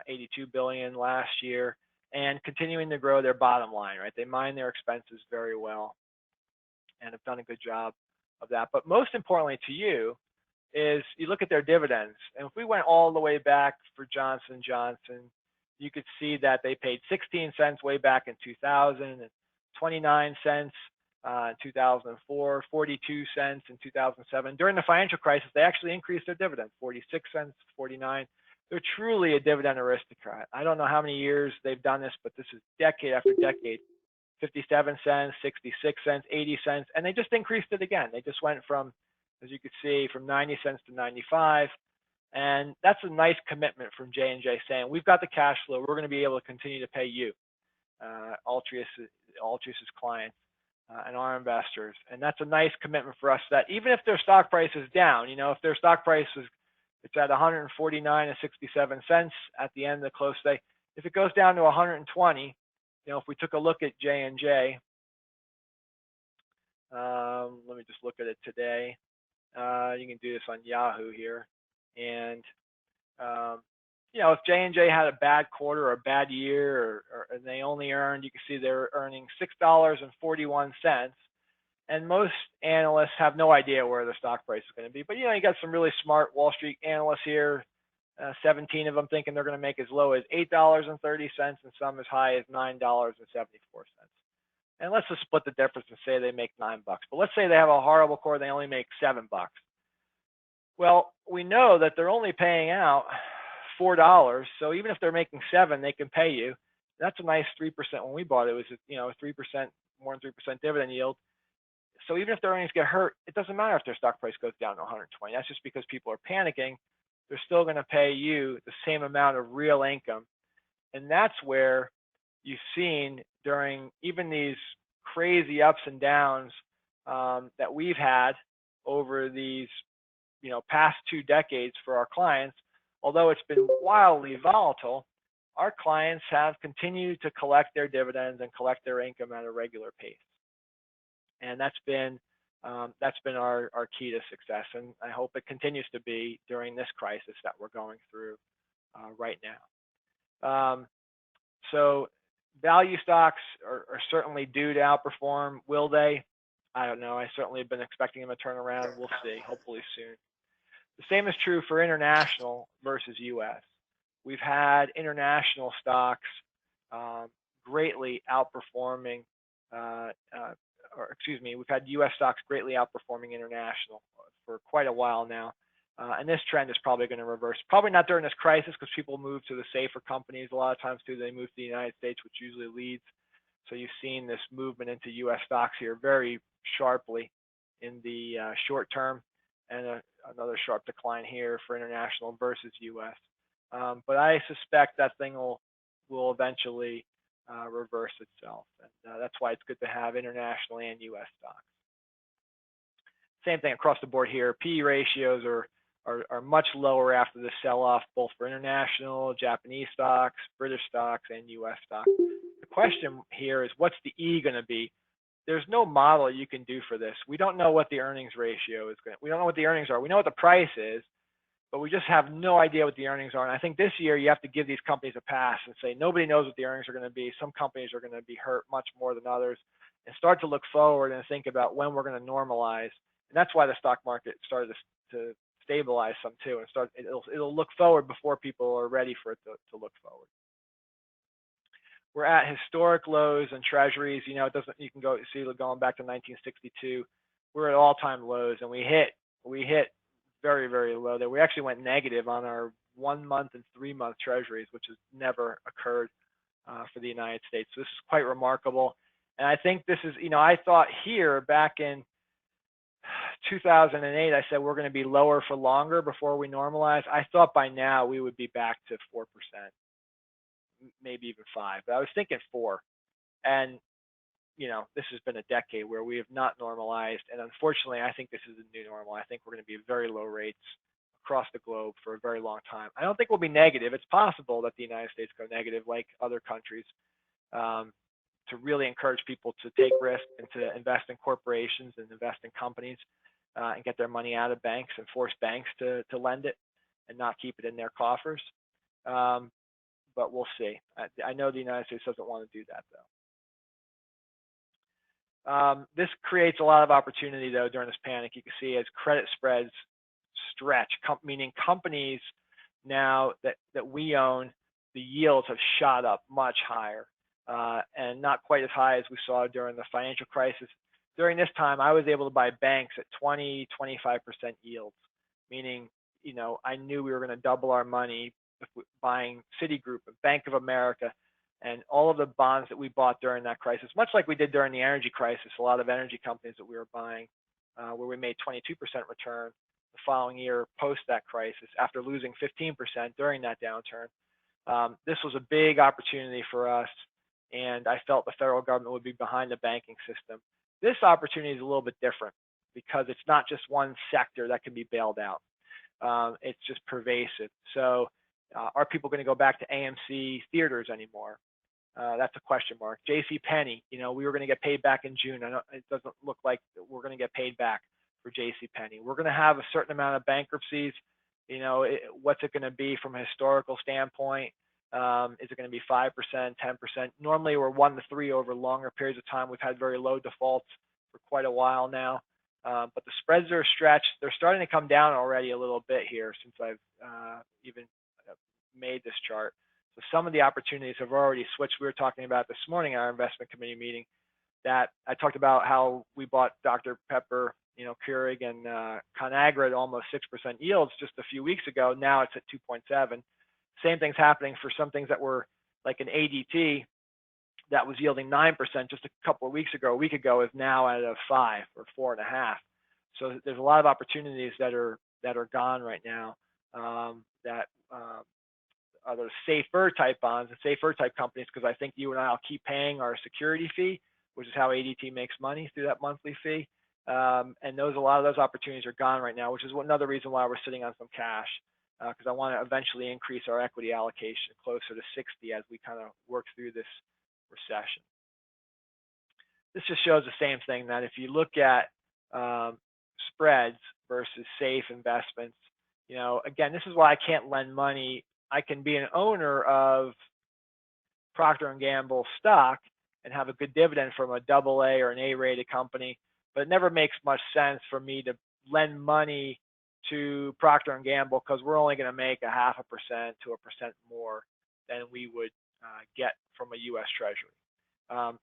82 billion last year, and continuing to grow their bottom line, right? They mind their expenses very well and have done a good job of that. But most importantly to you is you look at their dividends. And if we went all the way back for Johnson & Johnson, you could see that they paid 16 cents way back in 2000, and 29 cents in 2004, 42 cents in 2007. During the financial crisis, they actually increased their dividend, 46 cents, 49. They're truly a dividend aristocrat. I don't know how many years they've done this, but this is decade after decade. 57 cents, 66 cents, 80 cents, and they just increased it again. They just went from, as you can see, from 90 cents to 95. And that's a nice commitment from J&J saying, we've got the cash flow. We're going to be able to continue to pay you, Altrius's clients and our investors. And that's a nice commitment for us that even if their stock price is down, if their stock price is, it's at 149.67 cents at the end of the close day. If it goes down to 120, if we took a look at J&J, let me just look at it today. You can do this on Yahoo here. And, if J&J had a bad quarter or a bad year, and they only earned, you can see they're earning $6.41. And most analysts have no idea where the stock price is going to be. But, you got some really smart Wall Street analysts here, 17 of them thinking they're going to make as low as $8.30 and some as high as $9.74. And let's just split the difference and say they make $9. But let's say they have a horrible quarter, they only make $7. Well, we know that they're only paying out $4. So even if they're making $7, they can pay you. That's a nice 3%. When we bought it, it was 3%, more than 3% dividend yield. So even if their earnings get hurt, it doesn't matter if their stock price goes down to 120. That's just because people are panicking. They're still going to pay you the same amount of real income. And that's where you've seen during even these crazy ups and downs that we've had over these past 2 decades for our clients, although it's been wildly volatile, our clients have continued to collect their dividends and collect their income at a regular pace. And that's been our key to success, and I hope it continues to be during this crisis that we're going through right now. So value stocks are certainly due to outperform. Will they? I don't know. I certainly have been expecting them to turn around. We'll see, hopefully soon. The same is true for international versus U.S. We've had international stocks greatly outperforming, we've had U.S. stocks greatly outperforming international for quite a while now. And this trend is probably going to reverse. Probably not during this crisis because people move to the safer companies. A lot of times too, they move to the United States, which usually leads. So you've seen this movement into U.S. stocks here very sharply in the short term, and another sharp decline here for international versus U.S. But I suspect that thing will eventually reverse itself, and that's why it's good to have international and U.S. stocks. Same thing across the board here. PE ratios are much lower after the sell-off, both for international, Japanese stocks, British stocks, and U.S. stocks. The question here is, what's the E going to be? There's no model you can do for this. We don't know what the earnings ratio is going to. We don't know what the earnings are. We know what the price is, but we just have no idea what the earnings are. And I think this year you have to give these companies a pass and say nobody knows what the earnings are going to be. Some companies are going to be hurt much more than others, and start to look forward and think about when we're going to normalize. And that's why the stock market started to stabilize some too, and it'll look forward before people are ready for it to look forward. We're at historic lows in treasuries. You know, you can go see going back to 1962. We're at all-time lows, and we hit very, very low there. We actually went negative on our 1 month and 3 month treasuries, which has never occurred for the United States. So this is quite remarkable. And I think this is, you know, I thought here back in 2008, I said we're going to be lower for longer before we normalize. I thought by now we would be back to 4%, maybe even 5%, but I was thinking 4%. And you know, this has been a decade where we have not normalized, and unfortunately, I think this is a new normal. I think we're going to be at very low rates across the globe for a very long time. I don't think we'll be negative. It's possible that the United States go negative, like other countries, to really encourage people to take risks and to invest in corporations and invest in companies and get their money out of banks and force banks to lend it and not keep it in their coffers. But we'll see. I know the United States doesn't want to do that, though. This creates a lot of opportunity, though, during this panic. You can see as credit spreads stretch, meaning companies now that we own, the yields have shot up much higher, and not quite as high as we saw during the financial crisis. During this time, I was able to buy banks at 20, 25% yields, meaning, you know, I knew we were going to double our money buying Citigroup and Bank of America and all of the bonds that we bought during that crisis, much like we did during the energy crisis. A lot of energy companies that we were buying, where we made 22% return the following year post that crisis after losing 15% during that downturn. This was a big opportunity for us, and I felt the federal government would be behind the banking system. This opportunity is a little bit different because it's not just one sector that can be bailed out. It's just pervasive. So are people going to go back to AMC theaters anymore? That's a question mark. JCPenney, you know, we were going to get paid back in June. It doesn't look like we're going to get paid back for JCPenney. We're going to have a certain amount of bankruptcies. You know, what's it going to be from a historical standpoint? Is it going to be 5%, 10%? Normally, we're 1 to 3 over longer periods of time. We've had very low defaults for quite a while now. But the spreads are stretched. They're starting to come down already a little bit here since I've even made this chart. So some of the opportunities have already switched. We were talking about this morning at our investment committee meeting that I talked about how we bought Dr. Pepper, you know, Keurig and ConAgra at almost 6% yields just a few weeks ago. Now it's at 2.7. Same thing's happening for some things that were like an ADT that was yielding 9% just a couple of weeks ago. A week ago is now at a 5 or 4.5. So there's a lot of opportunities that are gone right now that are those safer type bonds and safer type companies, because I think you and I will keep paying our security fee, which is how ADT makes money through that monthly fee. And a lot of those opportunities are gone right now, which is another reason why we're sitting on some cash, because I want to eventually increase our equity allocation closer to 60 as we kind of work through this recession. This just shows the same thing, that if you look at spreads versus safe investments, you know, again, this is why I can't lend money. I can be an owner of Procter & Gamble stock and have a good dividend from a AA or an A-rated company, but it never makes much sense for me to lend money to Procter & Gamble because we're only going to make 0.5% to 1% more than we would get from a U.S. Treasury.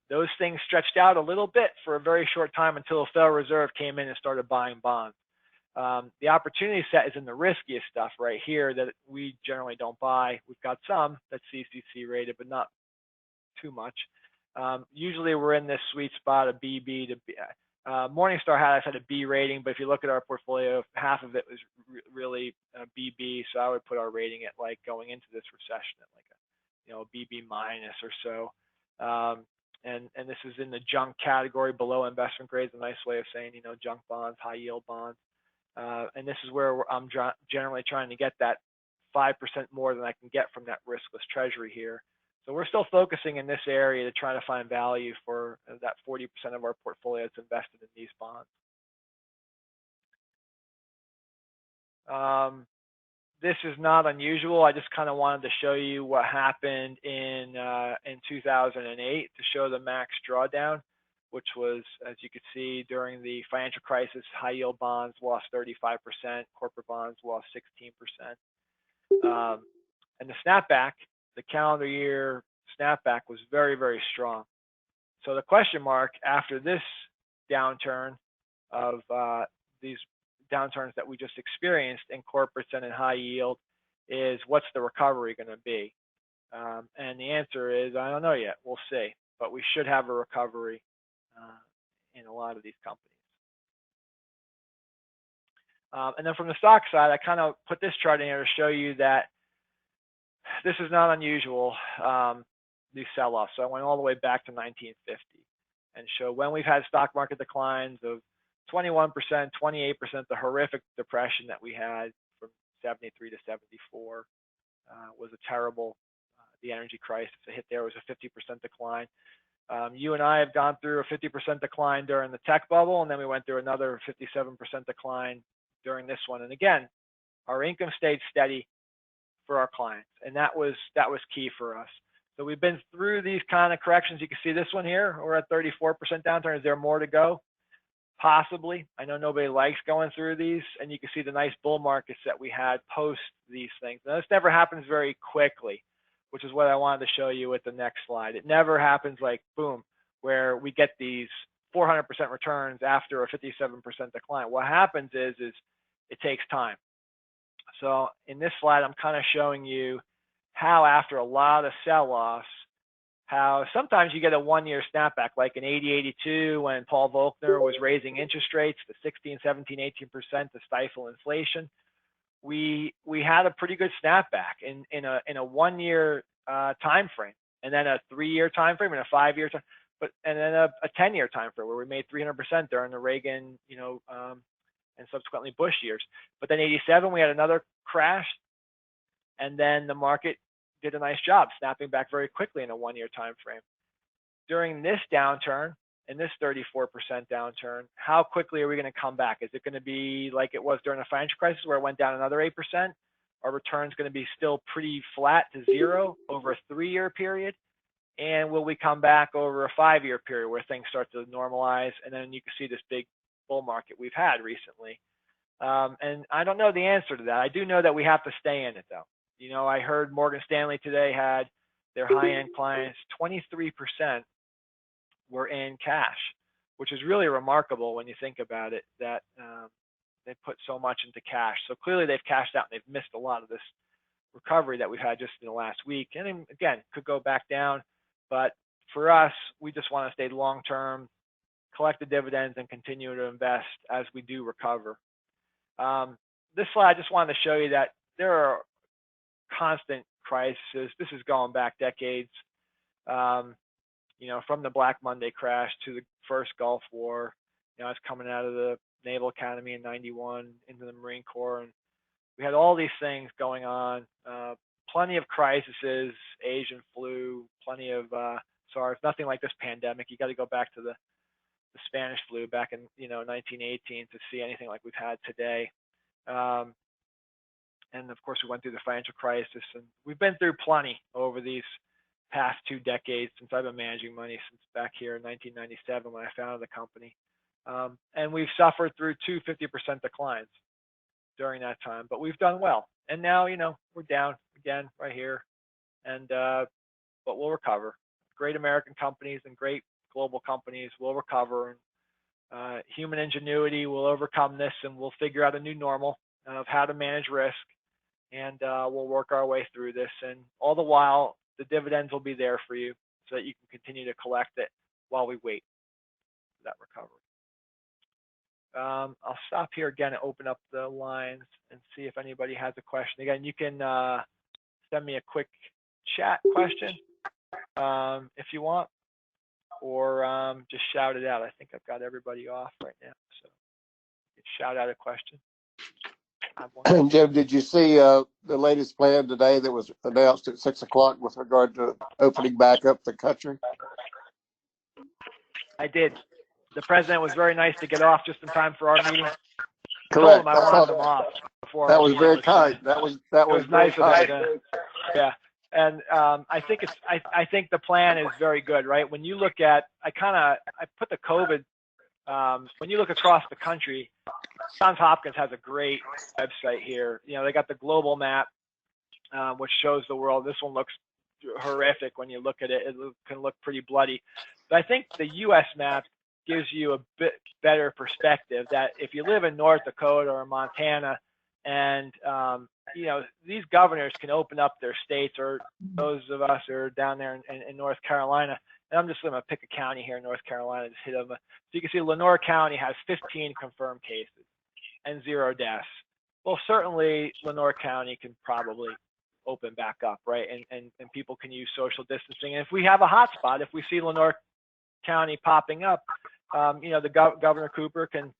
Those things stretched out a little bit for a very short time until the Federal Reserve came in and started buying bonds. The opportunity set is in the riskiest stuff right here that we generally don't buy. We've got some that's CCC rated, but not too much. Usually we're in this sweet spot of BB to B. Morningstar had us at a B rating, but if you look at our portfolio, half of it was really BB. So I would put our rating at like going into this recession at like a BB minus or so. And this is in the junk category below investment grade. Is a nice way of saying junk bonds, high yield bonds. And this is where I'm generally trying to get that 5% more than I can get from that riskless treasury here. So we're still focusing in this area to try to find value for that 40% of our portfolio that's invested in these bonds. This is not unusual. I just kind of wanted to show you what happened in 2008 to show the max drawdown, which was, as you could see, during the financial crisis, high yield bonds lost 35%, corporate bonds lost 16%. And the snapback, the calendar year snapback was very, very strong. So the question mark after this downturn of these downturns that we just experienced in corporates and in high yield is what's the recovery going to be? And the answer is, I don't know yet. We'll see. But we should have a recovery in a lot of these companies. And then from the stock side, I kind of put this chart in here to show you that this is not unusual, these sell-offs. So I went all the way back to 1950 and show when we've had stock market declines of 21%, 28%, the horrific depression that we had from 73 to 74 was a terrible, the energy crisis. The hit there was a 50% decline. You and I have gone through a 50% decline during the tech bubble, and then we went through another 57% decline during this one. And again, our income stayed steady for our clients, and that was key for us. So we've been through these kind of corrections. You can see this one here. We're at 34% downturn. Is there more to go? Possibly. I know nobody likes going through these, and you can see the nice bull markets that we had post these things. Now, this never happens very quickly, which is what I wanted to show you with the next slide. It never happens like boom, where we get these 400% returns after a 57% decline. What happens is it takes time. So in this slide, I'm kind of showing you how after a lot of sell-offs, how sometimes you get a one-year snapback, like in 80-82 when Paul Volcker was raising interest rates to 16, 17, 18% to stifle inflation. We had a pretty good snapback in a one-year time frame, and then a 3-year time frame, and a 5-year time, and then a 10-year time frame where we made 300% during the Reagan, and subsequently Bush years. But then 87, we had another crash, and then the market did a nice job snapping back very quickly in a one-year time frame. During this downturn, in this 34% downturn, how quickly are we going to come back? Is it going to be like it was during the financial crisis where it went down another 8%? Are returns going to be still pretty flat to zero over a 3-year period? And will we come back over a 5-year period where things start to normalize? And then you can see this big bull market we've had recently. And I don't know the answer to that. I do know that we have to stay in it, though. I heard Morgan Stanley today had their high-end clients, 23% were in cash, which is really remarkable when you think about it, that they put so much into cash. So clearly they've cashed out and they've missed a lot of this recovery that we've had just in the last week. And then, again, could go back down. But for us, we just want to stay long-term, collect the dividends, and continue to invest as we do recover. This slide, I just wanted to show you that there are constant crises. This is going back decades, from the Black Monday crash to the first Gulf War. I was coming out of the Naval Academy in '91 into the Marine Corps, and we had all these things going on. Plenty of crises, Asian flu, plenty of SARS. Nothing like this pandemic. You got to go back to the Spanish flu back in 1918 to see anything like we've had today. And of course, we went through the financial crisis, and we've been through plenty over these past 2 decades since I've been managing money, since back here in 1997 when I founded the company. And we've suffered through 50% declines during that time, but we've done well. And now, we're down again right here, and but we'll recover. Great American companies and great global companies will recover. And human ingenuity will overcome this, and we'll figure out a new normal of how to manage risk, and we'll work our way through this. And all the while, the dividends will be there for you so that you can continue to collect it while we wait for that recovery. I'll stop here again and open up the lines and see if anybody has a question. Again, you can send me a quick chat question if you want, or just shout it out. I think I've got everybody off right now, so you can shout out a question. Jim, did you see the latest plan today that was announced at 6 o'clock with regard to opening back up the country? I did. The president was very nice to get off just in time for our meeting. I Correct. told him I want them off before. That was very kind. That was nice very of kind. him. Yeah, and I think I think the plan is very good, right? When you look at, I put the COVID. When you look across the country, Johns Hopkins has a great website here. They got the global map, which shows the world. This one looks horrific when you look at it. It can look pretty bloody. But I think the U.S. map gives you a bit better perspective that if you live in North Dakota or Montana, and these governors can open up their states, or those of us who are down there in North Carolina. And I'm just going to pick a county here in North Carolina. Just hit them. So you can see Lenoir County has 15 confirmed cases and 0 deaths. Well, certainly Lenoir County can probably open back up, right? And people can use social distancing. And if we have a hot spot, if we see Lenoir County popping up, the Governor Cooper can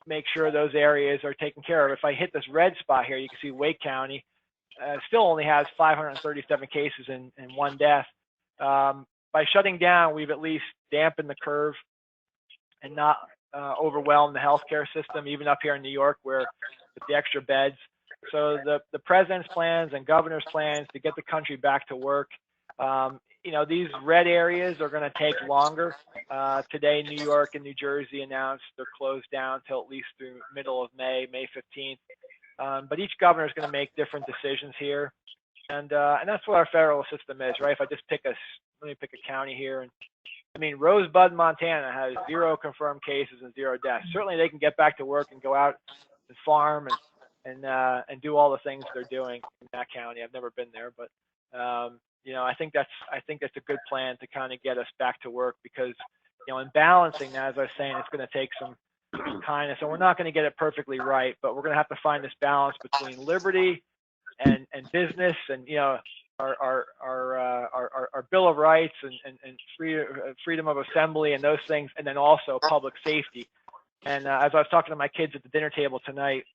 make sure those areas are taken care of. If I hit this red spot here, you can see Wake County still only has 537 cases and 1 death. By shutting down, we've at least dampened the curve and not overwhelmed the healthcare system, even up here in New York, where with the extra beds. So the president's plans and governor's plans to get the country back to work, these red areas are going to take longer. Today, New York and New Jersey announced they're closed down till at least through middle of May 15th. But each governor is going to make different decisions here. And that's what our federal system is, right? If I just let me pick a county here. And I mean, Rosebud, Montana has 0 confirmed cases and 0 deaths. Certainly they can get back to work and go out and farm and do all the things they're doing in that county. I've never been there, but I think that's a good plan to kind of get us back to work, because in balancing that, as I was saying, it's going to take some kindness, and we're not going to get it perfectly right, but we're going to have to find this balance between liberty and business, and our Bill of Rights and freedom of assembly and those things, and then also public safety. And as I was talking to my kids at the dinner table tonight,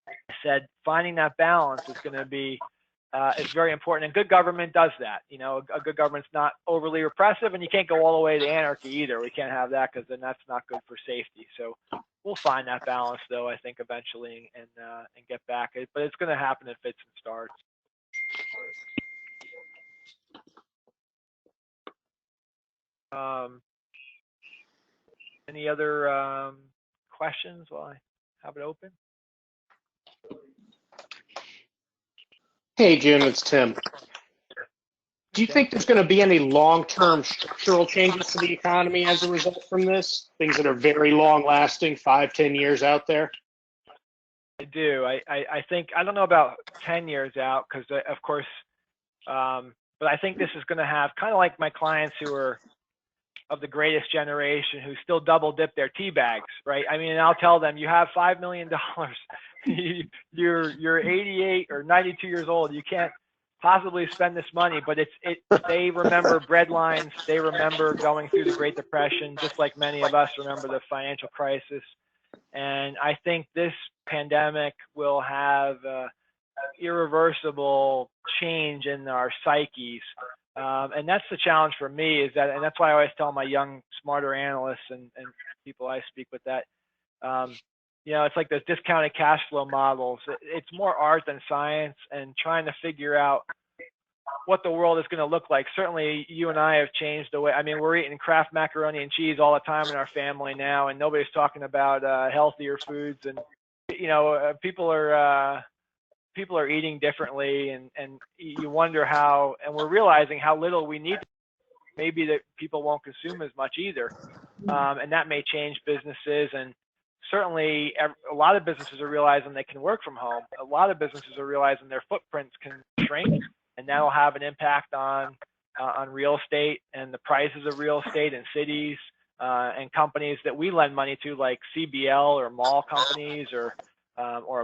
I said finding that balance is going to be is very important, and good government does that. A good government's not overly repressive, and you can't go all the way to anarchy either. We can't have that, because then that's not good for safety. So we'll find that balance, though, I think, eventually, and get back. But it's going to happen in fits and starts. Any other questions while I have it open? Hey, Jim, it's Tim. Do you think there's going to be any long-term structural changes to the economy as a result from this? Things that are very long-lasting, 5-10 years out there? I do. I think, I don't know about 10 years out, because of course, but I think this is going to have, kind of like my clients who are of the greatest generation who still double dip their tea bags, right? I mean, I'll tell them, you have $5 million. You're 88 or 92 years old. You can't possibly spend this money, but they remember bread lines. They remember going through the Great Depression, just like many of us remember the financial crisis. And I think this pandemic will have irreversible change in our psyches. And that's the challenge for me, and that's why I always tell my young, smarter analysts and people I speak with that, it's like those discounted cash flow models. It's more art than science, and trying to figure out what the world is going to look like. Certainly, you and I have changed the way. I mean, we're eating Kraft macaroni and cheese all the time in our family now, and nobody's talking about healthier foods. And people are eating differently, and you wonder how. And we're realizing how little we need. Maybe that people won't consume as much either, and that may change businesses. And certainly, a lot of businesses are realizing they can work from home. A lot of businesses are realizing their footprints can shrink, and that will have an impact on real estate and the prices of real estate in cities and companies that we lend money to, like CBL or mall companies or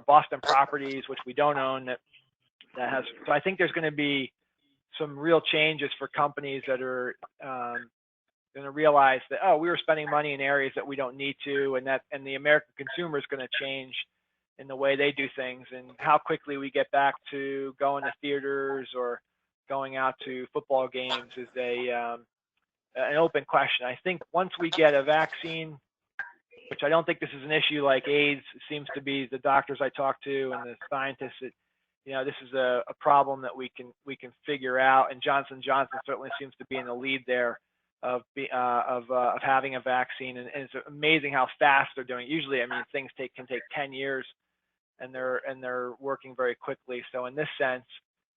Boston Properties, which we don't own. That has. So I think there's going to be some real changes for companies that are going to realize that, oh, we were spending money in areas that we don't need to, and the American consumer is going to change in the way they do things, and how quickly we get back to going to theaters or going out to football games is an open question. I think once we get a vaccine, which I don't think this is an issue like AIDS, it seems to be the doctors I talk to and the scientists, this is a problem that we can figure out, and Johnson & Johnson certainly seems to be in the lead there of having a vaccine, and it's amazing how fast they're doing it. Usually, I mean, things can take 10 years, and they're working very quickly. So in this sense,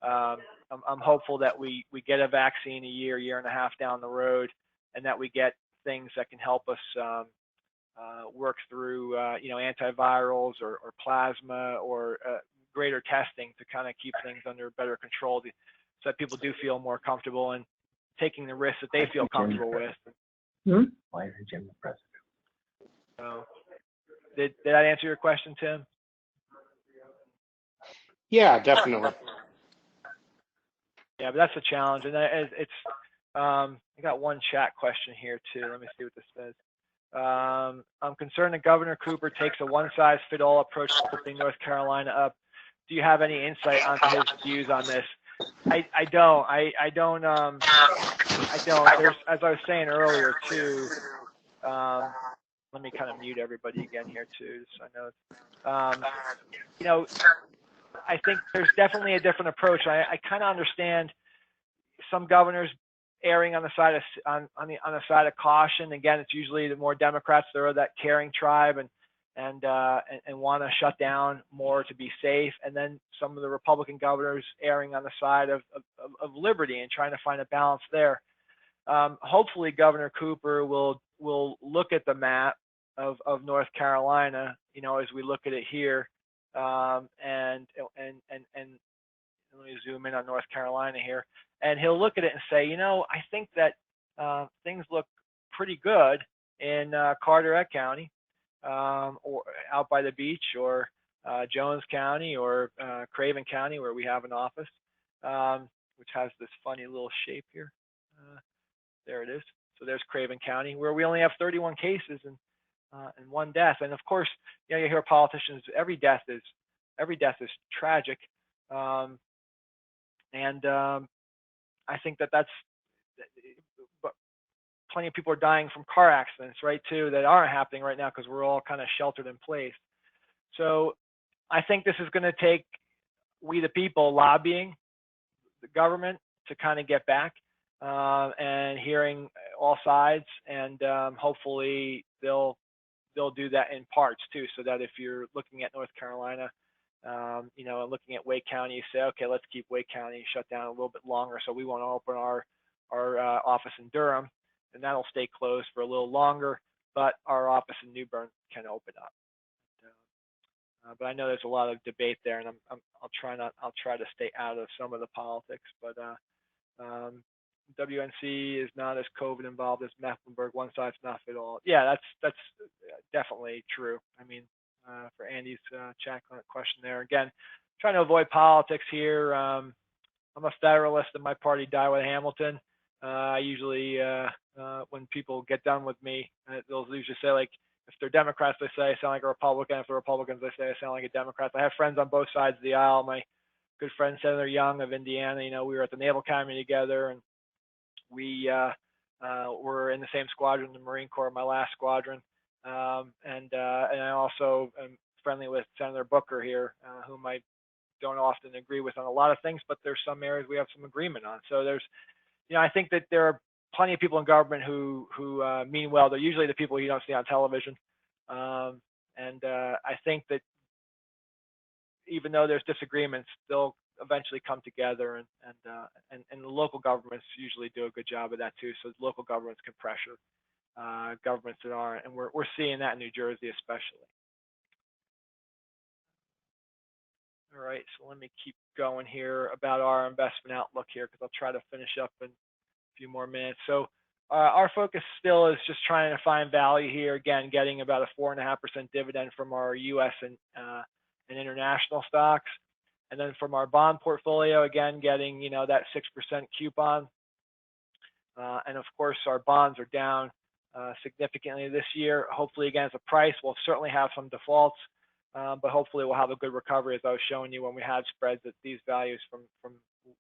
I'm hopeful that we get a vaccine a year and a half down the road, and that we get things that can help us work through antivirals or plasma or greater testing to kind of keep things under better control, so that people do feel more comfortable in taking the risks that they feel comfortable with. Why is Jim the president? So, did that answer your question, Tim? Yeah, definitely. Yeah, but that's a challenge, and it's. I got one chat question here too. Let me see what this says. I'm concerned that Governor Cooper takes a one-size-fits-all approach to opening North Carolina up. Do you have any insight onto his views on this? I don't. There's, as I was saying earlier too. Let me kind of mute everybody again here too, so I know. I think there's definitely a different approach. I kind of understand some governors erring on the side of on the side of caution. Again, it's usually the more Democrats that are that caring tribe and want to shut down more to be safe, and then some of the Republican governors erring on the side of liberty and trying to find a balance there. Hopefully, Governor Cooper will look at the map of North Carolina, as we look at it here, and let me zoom in on North Carolina here, and he'll look at it and say, I think that things look pretty good in Carteret County, or out by the beach, or Jones County, or Craven County, where we have an office, which has this funny little shape here. There it is. So there's Craven County, where we only have 31 cases and 1 death. And of course, you hear politicians, every death is tragic. I think that's plenty of people are dying from car accidents, right, too, that aren't happening right now because we're all kind of sheltered in place. So I think this is going to take we the people lobbying the government to kind of get back and hearing all sides, and hopefully they'll do that in parts too, so that if you're looking at North Carolina, and looking at Wake County, you say, okay, let's keep Wake County shut down a little bit longer, so we want to open our office in Durham, and that'll stay closed for a little longer, but our office in New Bern can open up. But I know there's a lot of debate there, and I'll try to stay out of some of the politics, but WNC is not as COVID involved as Mecklenburg. One size not fit all. Yeah, that's definitely true. I mean, for Andy's chat question there, again, trying to avoid politics here. I'm a Federalist, and my party died with Hamilton. I usually, when people get done with me, they'll usually say, like, if they're Democrats, they say I sound like a Republican. If they're Republicans, they say I sound like a Democrat. I have friends on both sides of the aisle. My good friend Senator Young of Indiana, we were at the Naval Academy together, and we were in the same squadron, the Marine Corps, my last squadron. And I also am friendly with Senator Booker here, whom I don't often agree with on a lot of things, but there's some areas we have some agreement on. So there's, I think that there are plenty of people in government who mean well. They're usually the people you don't see on television. I think that even though there's disagreements, they'll eventually come together, and the local governments usually do a good job of that too. So local governments can pressure governments that aren't, and we're seeing that in New Jersey especially. All right, so let me keep going here about our investment outlook here, because I'll try to finish up in a few more minutes. So our focus still is just trying to find value here. Again, getting about a 4.5% dividend from our U.S. and international stocks, and then from our bond portfolio, again getting that 6% coupon. And of course, our bonds are down significantly this year. Hopefully, again, as a price, we'll certainly have some defaults. But hopefully we'll have a good recovery, as I was showing you when we had spreads at these values from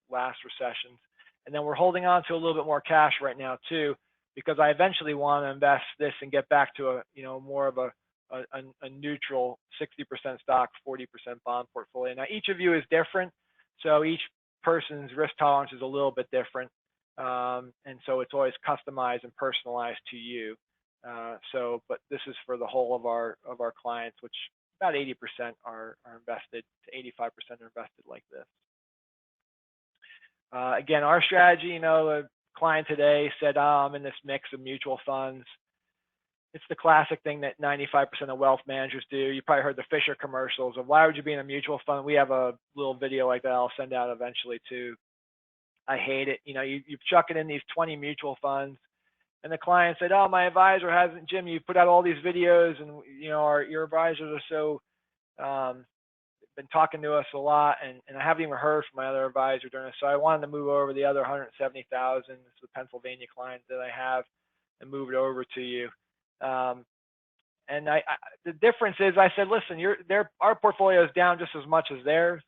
last recessions. And then we're holding on to a little bit more cash right now too, because I eventually want to invest this and get back to a more of a neutral 60% stock, 40% bond portfolio. Now each of you is different, so each person's risk tolerance is a little bit different, and so it's always customized and personalized to you. But this is for the whole of our clients, which about 80% are invested, to 85% are invested like this. Again, our strategy, the client today said, I'm in this mix of mutual funds. It's the classic thing that 95% of wealth managers do. You probably heard the Fisher commercials of why would you be in a mutual fund? We have a little video like that I'll send out eventually too. I hate it. You chuck it in these 20 mutual funds, and the client said, oh, my advisor hasn't, Jim, you put out all these videos, and your advisors are so been talking to us a lot, and I haven't even heard from my other advisor during this. So I wanted to move over the other 170,000, this is the Pennsylvania client that I have, and move it over to you. And the difference is, I said, listen, our portfolio is down just as much as theirs.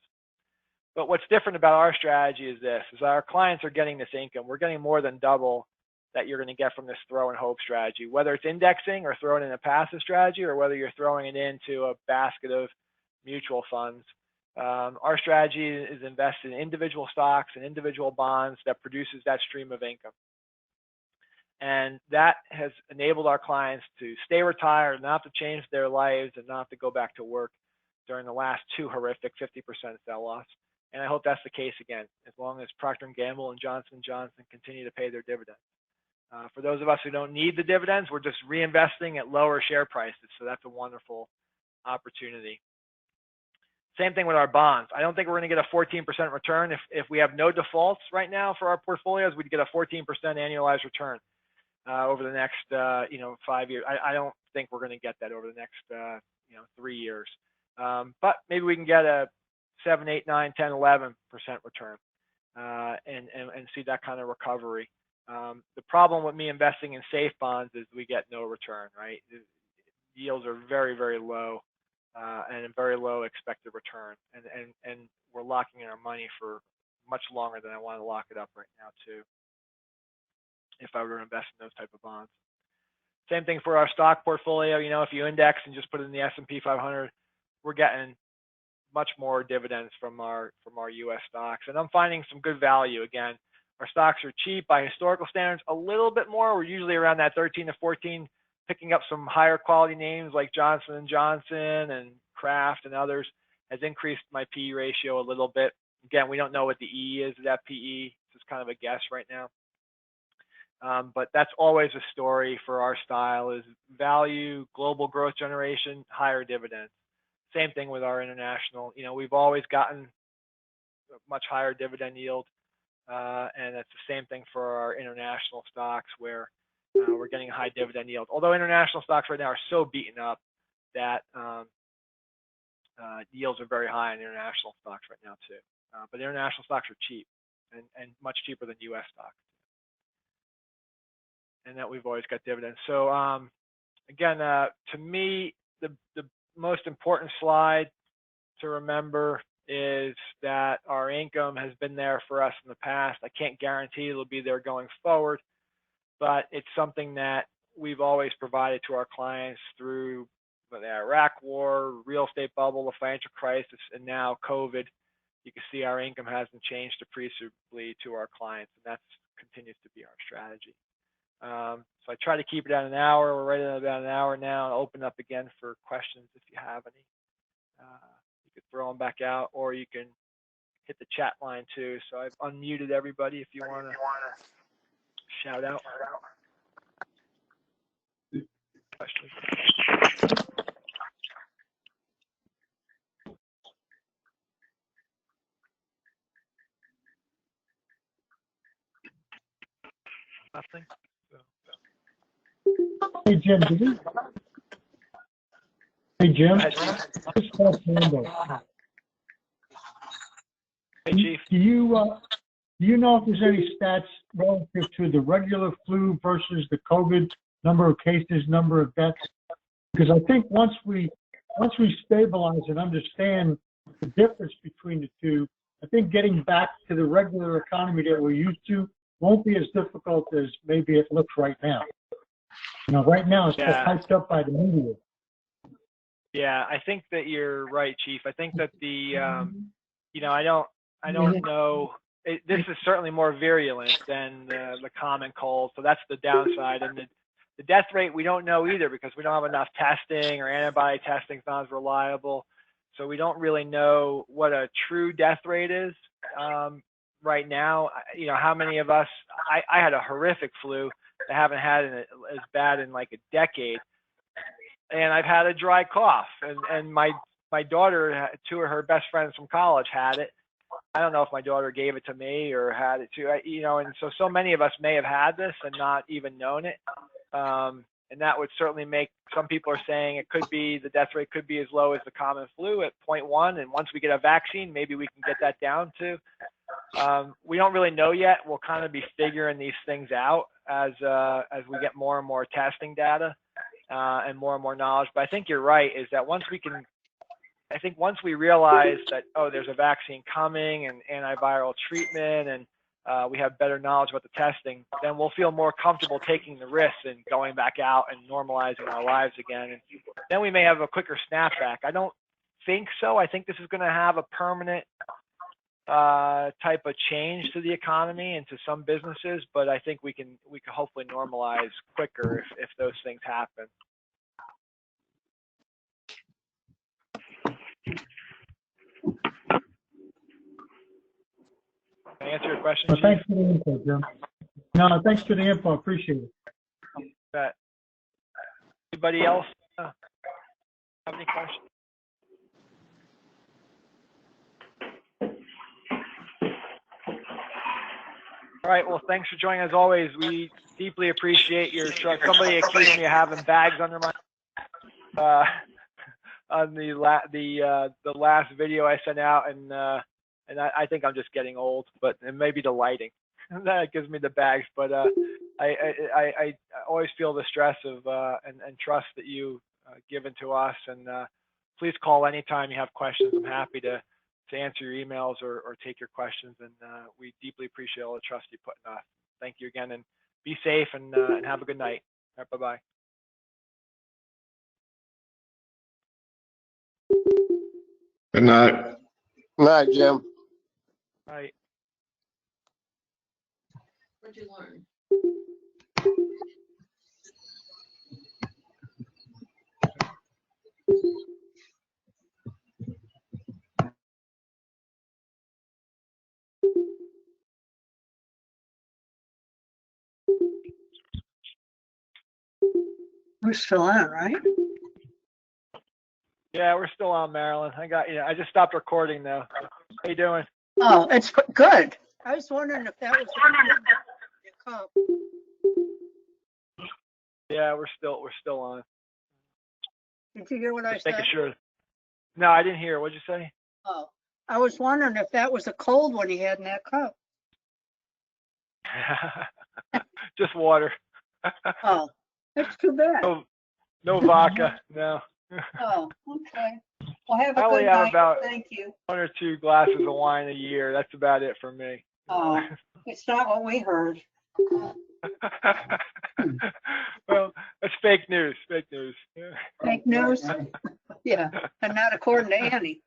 But what's different about our strategy is this: is our clients are getting this income. We're getting more than double that you're going to get from this throw and hope strategy, whether it's indexing or throwing in a passive strategy, or whether you're throwing it into a basket of mutual funds. Our strategy is invested in individual stocks and individual bonds that produces that stream of income. And that has enabled our clients to stay retired, not to change their lives, and not to go back to work during the last two horrific 50% sell-offs. And I hope that's the case again, as long as Procter & Gamble and Johnson & Johnson continue to pay their dividends. For those of us who don't need the dividends, we're just reinvesting at lower share prices. So that's a wonderful opportunity. Same thing with our bonds. I don't think we're going to get a 14% return. If we have no defaults right now for our portfolios, we'd get a 14% annualized return over the next 5 years. I don't think we're going to get that over the next 3 years. But maybe we can get a 7, 8, 9, 10, 11% return and see that kind of recovery. The problem with me investing in safe bonds is we get no return, right? Yields are very, very low and a very low expected return. And we're locking in our money for much longer than I want to lock it up right now too, if I were to invest in those type of bonds. Same thing for our stock portfolio. If you index and just put it in the S&P 500, we're getting much more dividends from our U.S. stocks. And I'm finding some good value. Again, our stocks are cheap by historical standards, a little bit more. We're usually around that 13 to 14, picking up some higher quality names like Johnson & Johnson and Kraft and others has increased my PE ratio a little bit. Again, we don't know what the E is of that PE. It's just kind of a guess right now. But that's always a story for our style: is value, global growth generation, higher dividends. Same thing with our international. We've always gotten a much higher dividend yield, and it's the same thing for our international stocks, where we're getting a high dividend yield. Although international stocks right now are so beaten up that yields are very high in international stocks right now too. But international stocks are cheap and much cheaper than U.S. stocks. And that we've always got dividends. So again, to me, the most important slide to remember is that our income has been there for us in the past. I can't guarantee it'll be there going forward, but it's something that we've always provided to our clients through the Iraq War, real estate bubble, the financial crisis, and now COVID. you can see our income hasn't changed appreciably to our clients, and that continues to be our strategy. So I try to keep it at an hour. We're right at about an hour now. I'll open up again for questions if you have any. You could throw them back out, or you can hit the chat line too. So I've unmuted everybody if you want to shout out. Questions? Nothing? Hey, Jim, Hey, Jim. Just Hey, Chief. Do you know if there's any stats relative to the regular flu versus the COVID, number of cases, number of deaths? Because I think once we stabilize and understand the difference between the two, I think getting back to the regular economy that we're used to won't be as difficult as maybe it looks right now. You know, right now it's just hyped up by the media. Yeah, I think that you're right, Chief. I think that the, you know, I don't know. This is certainly more virulent than the common cold, so that's the downside. And the death rate, we don't know either because we don't have enough testing, or antibody testing is not as reliable. So we don't really know what a true death rate is right now. You know, how many of us, I had a horrific flu. I haven't had it as bad in like a decade. And I've had a dry cough. And my daughter, two of her best friends from college had it. I don't know if my daughter gave it to me or had it too, you know, and so many of us may have had this and not even known it. And that would certainly make, some people are saying it could be, the death rate could be as low as the common flu at 0.1. And once we get a vaccine, maybe we can get that down to. We don't really know yet. We'll kind of be figuring these things out as we get more and more testing data and more knowledge. But I think you're right, is that once we realize that, oh, there's a vaccine coming and antiviral treatment, and we have better knowledge about the testing, then we'll feel more comfortable taking the risks and going back out and normalizing our lives again. And then we may have a quicker snapback. I don't think so. I think this is going to have a permanent type of change to the economy and to some businesses, but I think we can hopefully normalize quicker if those things happen. Can I answer your question? Well, thanks for the info, Jim. No, thanks for the info. Appreciate it. Anybody else have any questions? All right. Well, thanks for joining. As always, we deeply appreciate your show. Somebody accused me of having bags under my on the last video I sent out, and I think I'm just getting old, but it may be the lighting that gives me the bags. But I always feel the stress of and trust that you given to us. And please call anytime you have questions. I'm happy to answer your emails or take your questions. And we deeply appreciate all the trust you put in us. Thank you again, and be safe and have a good night. All right, bye-bye. Good night. Good night, Jim. All right. What'd you learn? We're still on, right? Yeah, we're still on, Marilyn. I just stopped recording though. How you doing? Oh, it's good. I was wondering if that was the cup. Yeah, we're still on. Did you hear what I Just said? making sure. No, I didn't hear. What'd you say? Oh, I was wondering if that was a cold one he had in that cup. Just water. Oh, that's too bad. No vodka. No. Oh, okay. Well, have I a only good have night. about Thank you. 1 or 2 glasses of wine a year. That's about it for me. Oh, it's not what we heard. Well, that's fake news. Fake news. Yeah. Fake news? Yeah, and not according to Annie.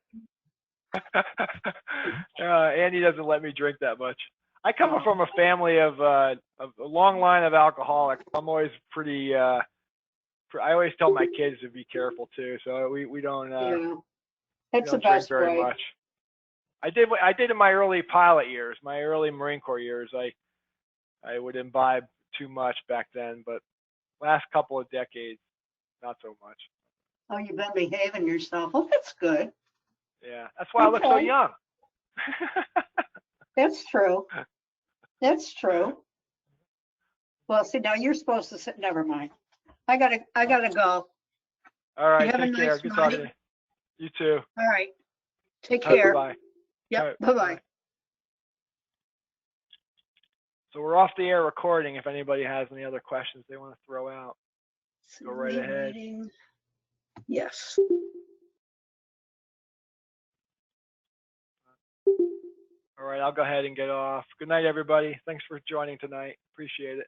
Andy doesn't let me drink that much. I come from a family of a long line of alcoholics. I'm always pretty. I always tell my kids to be careful too. So we don't. Yeah, We that's the don't drink best very way. much. I did in my early pilot years, my early Marine Corps years. I would imbibe too much back then, but last couple of decades, not so much. Oh, you've been behaving yourself. Well, that's good. Yeah, that's why I look so Okay. young. That's true. That's true. Well, see, now you're supposed to sit, never mind. I gotta go. All right, have a take care. nice Good talking to night. you. You too. All right. Take All right, care. bye-bye. Yep, All right, bye-bye. So we're off the air recording. If anybody has any other questions they want to throw out, go right ahead. Meeting. Yes. All right, I'll go ahead and get off. Good night, everybody. Thanks for joining tonight. Appreciate it.